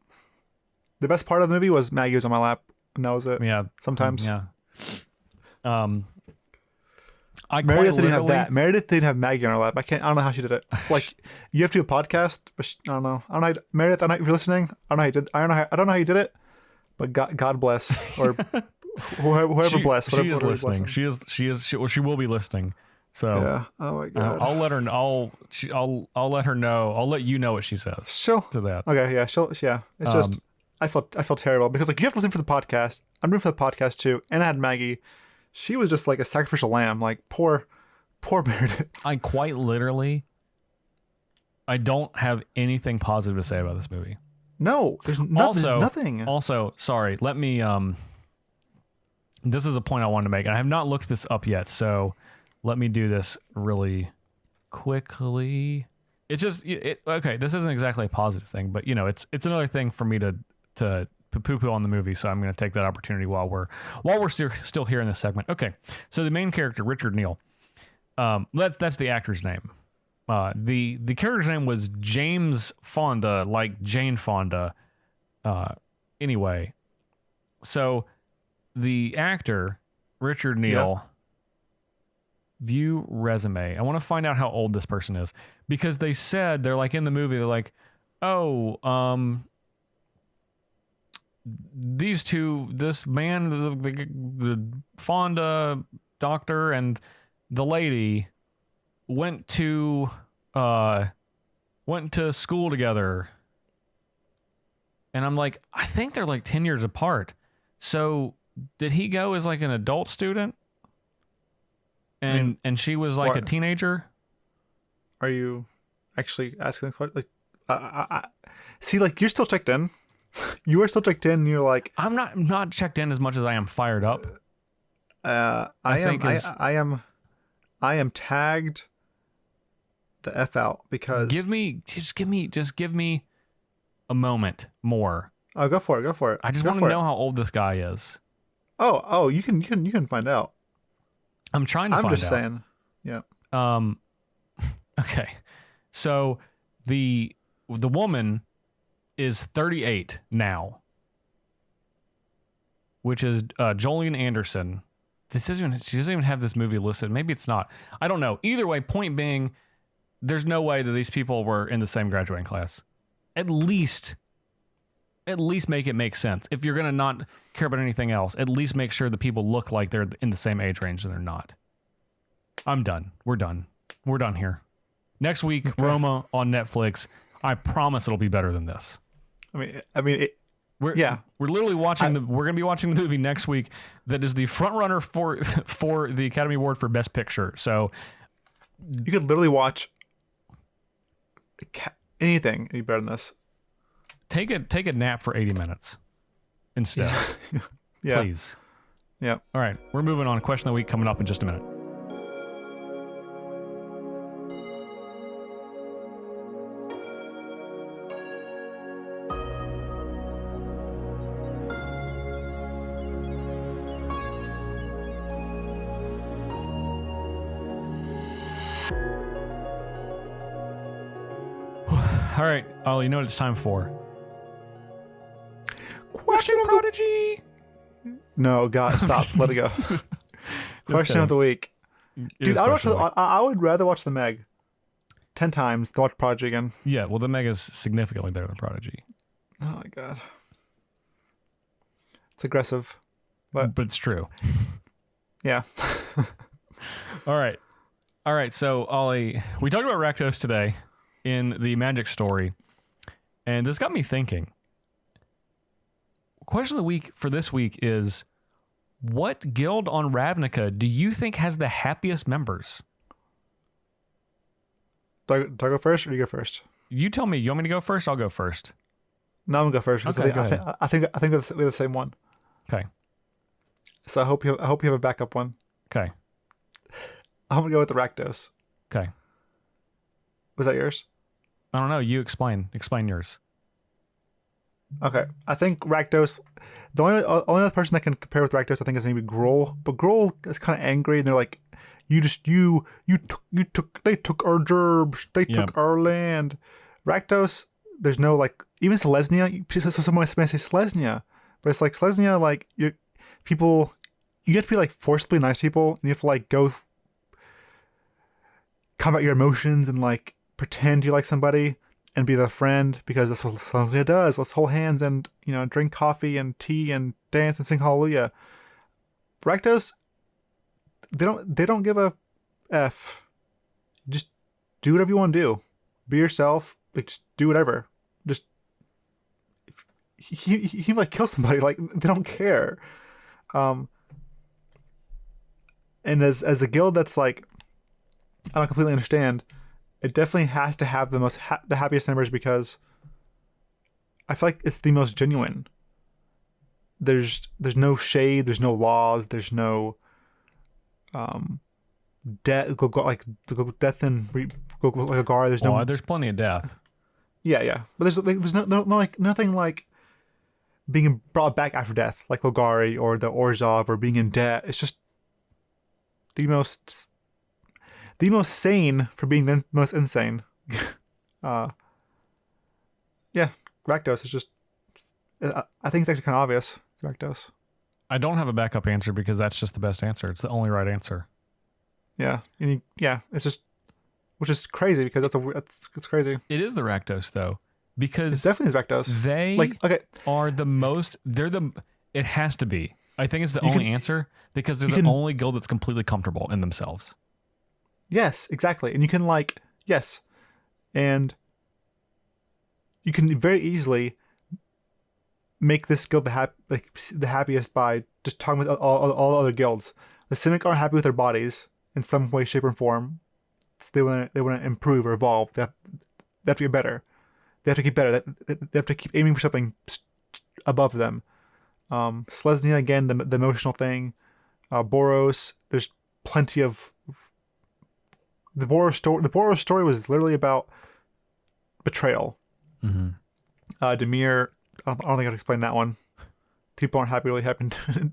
The best part of the movie was Maggie was on my lap, and that was it. Yeah. Sometimes. Yeah. Meredith didn't have that. Meredith didn't have Maggie on her lap. I don't know how she did it. Like, you have to do a podcast, but I don't know. Meredith, I don't know if you're listening. I don't know how you did. I don't know how you did it, but God bless, or whoever bless. She is listening. She will be listening. So yeah. Oh my God. I'll let her. I'll let her know. I'll let you know what she says. To that. Okay. Yeah. Yeah. It's just I felt terrible because like you have to listen for the podcast. I'm doing for the podcast too, and I had Maggie. She was just like a sacrificial lamb. Like poor Meredith. I quite literally. I don't have anything positive to say about this movie. No, there's nothing. Also, sorry. Let me. This is a point I wanted to make, and I have not looked this up yet. So, let me do this really quickly. It's just okay. This isn't exactly a positive thing, but it's another thing for me to poo-poo on the movie, so I'm going to take that opportunity while we're still here in this segment. Okay, so the main character, Richard Neal, that's the actor's name. The character's name was James Fonda, like Jane Fonda. Anyway, so the actor, Richard Neal, view resume. I want to find out how old this person is because they're like in the movie, they're like, oh, these two, this man, the Fonda doctor and the lady went to school together. And I'm like, I think they're like 10 years apart. So did he go as like an adult student? And she was like a teenager? Are you actually asking the question? Like, I see, like you're still checked in. You are still checked in. And you're like, I'm not checked in as much as I am fired up. I am tagged the F out because give me a moment more. Oh, go for it. I just want to know how old this guy is. Oh, you can find out. I'm trying to find out. I'm just saying. Yeah. Okay. So the woman is 38 now, which is Jolene Anderson. She doesn't even have this movie listed. Maybe it's not. I don't know. Either way, point being, there's no way that these people were in the same graduating class. At least make it make sense. If you're going to not care about anything else, at least make sure the people look like they're in the same age range and they're not. I'm done. We're done here. Next week, okay. Roma on Netflix. I promise it'll be better than this. We're literally watching we're going to be watching the movie next week that is the front runner for the Academy Award for Best Picture. So you could literally watch anything any better than this. Take a nap for 80 minutes instead. Yeah. Please. Yeah. All right, we're moving on. Question of the week coming up in just a minute. All right, Ollie, you know what it's time for? Question Prodigy! No, God, stop. Let it go. Question of the week. Dude, I would rather watch The Meg 10 times than watch Prodigy again. Yeah, well, The Meg is significantly better than Prodigy. Oh, my God. aggressive, but it's true. yeah. All right. So Ollie, we talked about Rakdos today in the Magic story, and this got me thinking. Question of the week for this week is, what guild on Ravnica do you think has the happiest members? Do I go first, or do you go first? You tell me. You want me to go first? I'll go first. No, I'm gonna go first. Because Okay, I think we have the same one. Okay. So I hope you have a backup one. Okay. I'm gonna go with the Rakdos. Okay. Was that yours? I don't know. You explain. Explain yours. Okay, I think Rakdos. The only other person that can compare with Rakdos, I think, is maybe Gruul. But Gruul is kind of angry, and they're like, they took our gerbs, they took our land. Rakdos, there's no like, even Selesnya. Someone may say Selesnya, but it's like Selesnya, like you have to be like forcibly nice to people, and you have to like go combat your emotions and like pretend you like somebody and be their friend, because that's what Selesnya does. Let's hold hands and, drink coffee and tea and dance and sing hallelujah. Rakdos, they don't give a F. Just do whatever you want to do. Be yourself. Like, just do whatever. Just he like kill somebody. Like, they don't care. And as a guild that's like, I don't completely understand. It definitely has to have the most the happiest members, because I feel like it's the most genuine. There's no shade. There's no laws. There's no death. Death and like a guard. There's no. There's plenty of death. Yeah. But there's no like nothing like being brought back after death, like Logari or the Orzhov, or being in debt. It's just the most sane for being the most insane. Yeah, Rakdos is just. I think it's actually kind of obvious. It's Rakdos. I don't have a backup answer because that's just the best answer. It's the only right answer. Yeah, it's just, which is crazy, because it's crazy. It is the Rakdos though, because it definitely is Rakdos. They are the most. It has to be. I think it's the only answer, because they're the only guild that's completely comfortable in themselves. Yes, exactly. And you can and you can very easily make this guild the happiest by just talking with all the other guilds. The Simic aren't happy with their bodies in some way, shape, or form. So they want to improve or evolve. They have to get better. They have to keep better. They have to keep aiming for something above them. Selesnya, again, the emotional thing. There's plenty of. The Boros story was literally about betrayal. Mm-hmm. Demir, I don't think I can explain that one. People aren't really happy.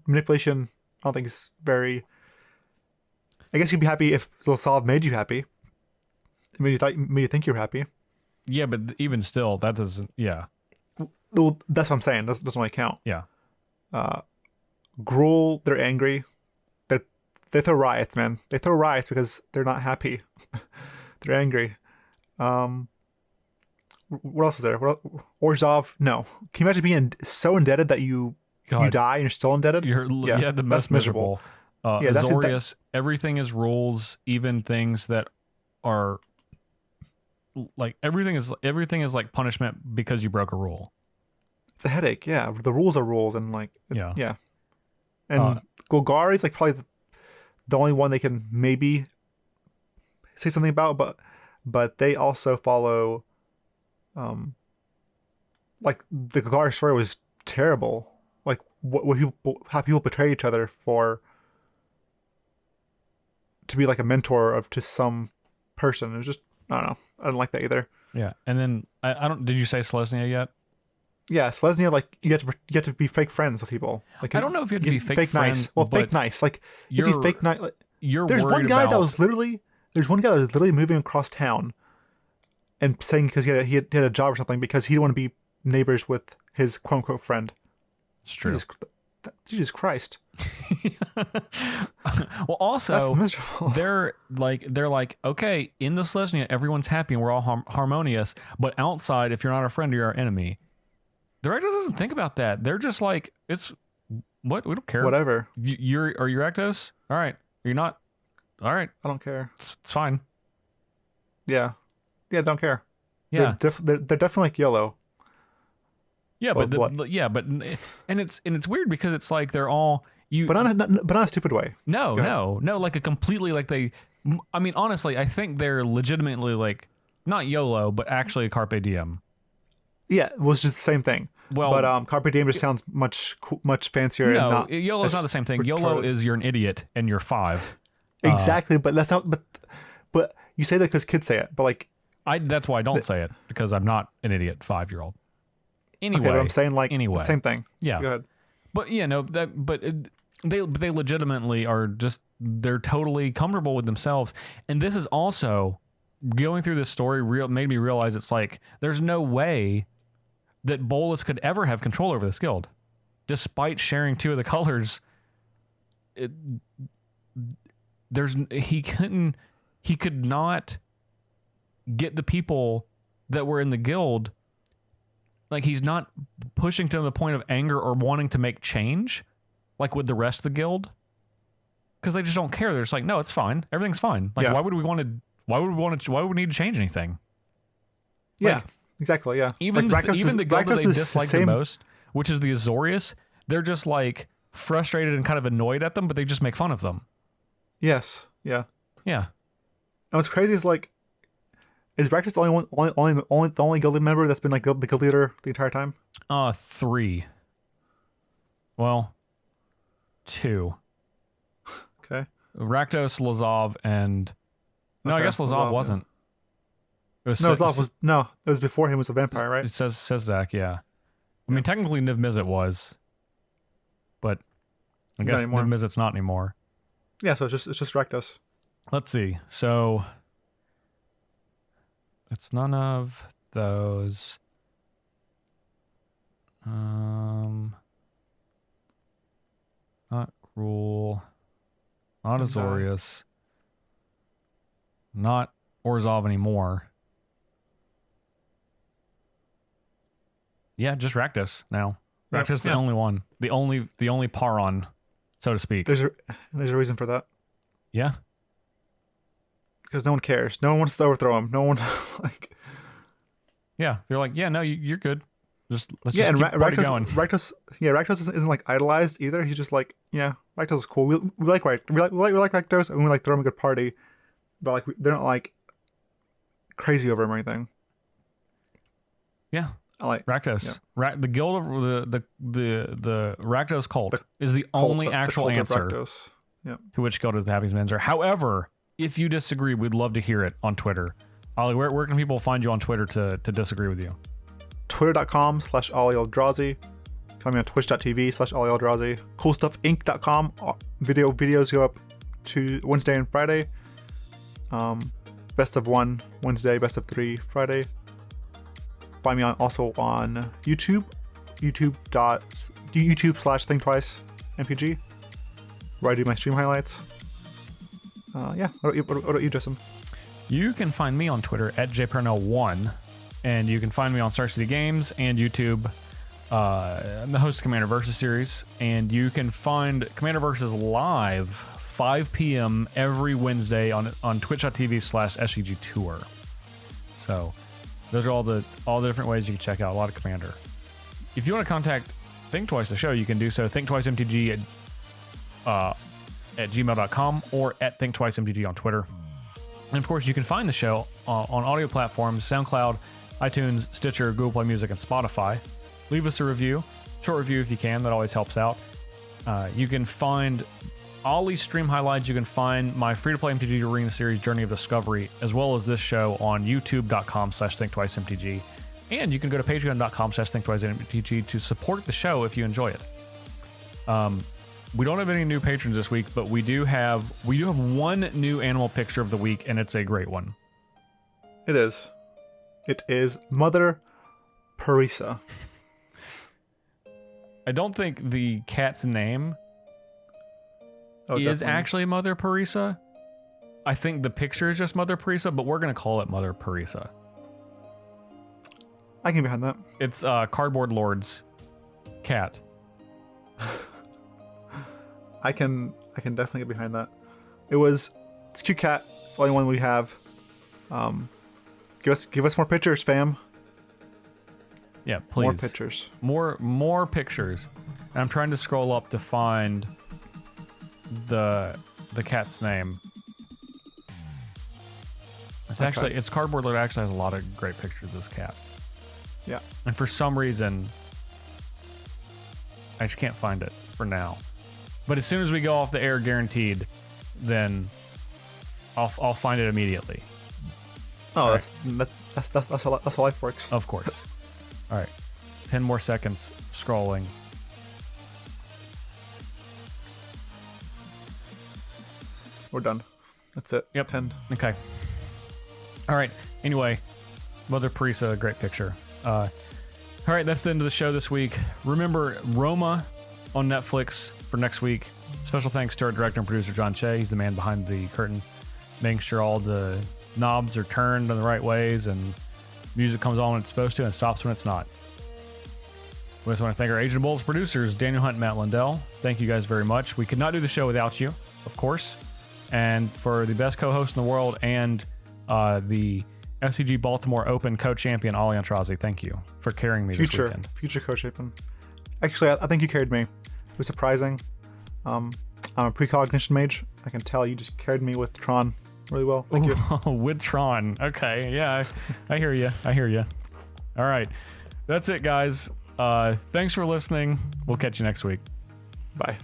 Manipulation, I don't think is very. I guess you'd be happy if Lasov made you happy. Made you think you're happy. Yeah, but even still, that doesn't. Yeah. Well, that's what I'm saying. That doesn't really count. Yeah. Gruul, they're angry. They throw riots, man. They throw riots because they're not happy. They're angry. What else is there? Orzhov, no. Can you imagine being so indebted that you die and you're still indebted? The most miserable. Azorius, everything is rules, even things that are like everything is like punishment because you broke a rule. It's a headache. Yeah, the rules are rules, and yeah. And Golgari is like probably the only one they can maybe say something about, but they also follow. Like the Golgari story was terrible. Like how people betray each other to be like a mentor to some person. It was just, I don't know. I don't like that either. Yeah, and then I don't. Did you say Selesnya yet? Yeah, Selesnya, like you get to be fake friends with people. Like I don't know if you have to be fake friends. Nice. Well, fake nice. Like if you fake nice. Like, there's one guy that was literally moving across town, and saying because he had a job or something because he didn't want to be neighbors with his quote unquote friend. It's true. Jesus Christ. Well, also that's miserable. They're like, okay, in the Selesnya, everyone's happy and we're all harmonious, but outside, if you're not our friend, you're our enemy. The Rakdos doesn't think about that. They're just like, What? We don't care. Whatever. Are you Rakdos? All right. You're not. All right. I don't care. It's fine. Yeah. Yeah, don't care. Yeah. They're definitely like yellow. Yeah, Well, but and it's weird because it's like they're all you. But not a stupid way. No, like a completely like they. I mean, honestly, I think they're legitimately like not YOLO, but actually a Carpe Diem. Yeah, it was just the same thing. Well, but Carpe Diem just sounds much fancier. No, and not YOLO is not the same thing. retarded. YOLO is you're an idiot and you're 5. Exactly, but that's not. But you say that because kids say it. But like, that's why I don't say it because I'm not an idiot 5-year-old. Anyway, okay, but I'm saying like anyway, same thing. Yeah. Go ahead. But yeah, no, they legitimately are just they're totally comfortable with themselves, and this is also going through this story made me realize it's like there's no way that Bolus could ever have control over this guild, despite sharing 2 of the colors. He could not get the people that were in the guild. Like, he's not pushing to the point of anger or wanting to make change, like with the rest of the guild, because they just don't care. They're just like, no, it's fine, everything's fine. Like, Yeah. Why would we need to change anything? Yeah, Like, exactly. Yeah. Even Like, the guild that they Rakdos is dislike the most, which is the Azorius, they're just like frustrated and kind of annoyed at them, but they just make fun of them. Yes. Yeah. Yeah. And what's crazy is like, is Rakdos the only guild member that's been like the guild leader the entire time? 3. Well, 2. Okay. Rakdos, Lazov, and no, I Okay, guess Lazov Lazov, wasn't. It was It was before him was a vampire, right? It says that, yeah. I mean, technically Niv Mizzet was, but I Not guess anymore. Niv Mizzet's not anymore. Yeah, so it's just Rakdos. Let's see. So it's none of those. Not Gruul, not Okay. Azorius, not Orzhov anymore. Yeah, just Rakdos now. Yep, Rakdos is the yeah. only one. The only Paron, so to speak. There's a reason for that. Yeah. Because no one cares. No one wants to overthrow him. No one like. Yeah. They're like, yeah, no, you're good. Let's Yeah, just and keep the party going. Rakdos isn't like idolized either. He's just like, yeah, Rakdos is cool. We like Rakdos, and we like throw him a good party, but like they're not like crazy over him or anything. Yeah. I like Rakdos. Yeah. The guild of the Rakdos cult is the cult only of- actual the cult of answer Rakdos. Yeah. to which guild is the happiest answer. However, if you disagree, we'd love to hear it on Twitter. Ollie, where can people find you on Twitter to disagree with you? Twitter.com/Ali Aintrazi. Find me on Twitch.tv/Ali Aintrazi. CoolStuffInc.com. Videos go up to Wednesday and Friday. Best of 1 Wednesday, best of 3 Friday. Find me also on YouTube. YouTube/Thinktwice MPG, where I do my stream highlights. Yeah. What about you, Justin? You can find me on Twitter at jparnell1, and you can find me on Star City Games and YouTube. I'm the host of Commander Versus series, and you can find Commander Versus live 5 p.m. every Wednesday on twitch.tv/SCGTour. So those are all the different ways you can check out a lot of Commander. If you want to contact Thinktwice the show, you can do so thinktwicemtg at gmail.com or at thinktwicemtg on Twitter. And of course, you can find the show on audio platforms, SoundCloud, iTunes, Stitcher, Google Play Music, and Spotify. Leave us a review, short review if you can. That always helps out. You can find Ollie's stream highlights. You can find my free-to-play MTG Arena series, Journey of Discovery, as well as this show on youtube.com/thinktwicemtg. And you can go to patreon.com/thinktwicemtg to support the show if you enjoy it. We don't have any new patrons this week, but we do have one new animal picture of the week, and it's a great one. It is Mother Parisa. I don't think the cat's name is definitely actually Mother Parisa. I think the picture is just Mother Parisa, but we're going to call it Mother Parisa. I can get behind that. It's Cardboard Lord's cat. I can definitely get behind that. It's a cute cat. It's the only one we have. Give us more pictures, fam. Yeah, please. More pictures. More pictures. And I'm trying to scroll up to find the cat's name. It's Cardboard Loot actually has a lot of great pictures of this cat. Yeah. And for some reason, I just can't find it for now. But as soon as we go off the air, guaranteed, then I'll find it immediately. Oh, that's how life works. Of course. All right. 10 more seconds scrolling. We're done. That's it. Yep. 10. Okay. All right. Anyway, Mother Parisa, great picture. All right, that's the end of the show this week. Remember, Roma on Netflix for next week. Special thanks to our director and producer, John Che. He's the man behind the curtain, making sure all the knobs are turned in the right ways and music comes on when it's supposed to and stops when it's not. We just want to thank our Agent of Bolts producers, Daniel Hunt and Matt Lindell. Thank you guys very much. We could not do the show without you, of course. And for the best co-host in the world and the SCG Baltimore Open co-champion, Ali Aintrazi, thank you for carrying me this weekend. Future co-champion. Actually, I think you carried me. It was surprising. I'm a precognition mage. I can tell you just carried me with Tron really well. Thank you. With Tron. Okay, yeah, I hear you. I hear you. All right, that's it, guys. Thanks for listening. We'll catch you next week. Bye.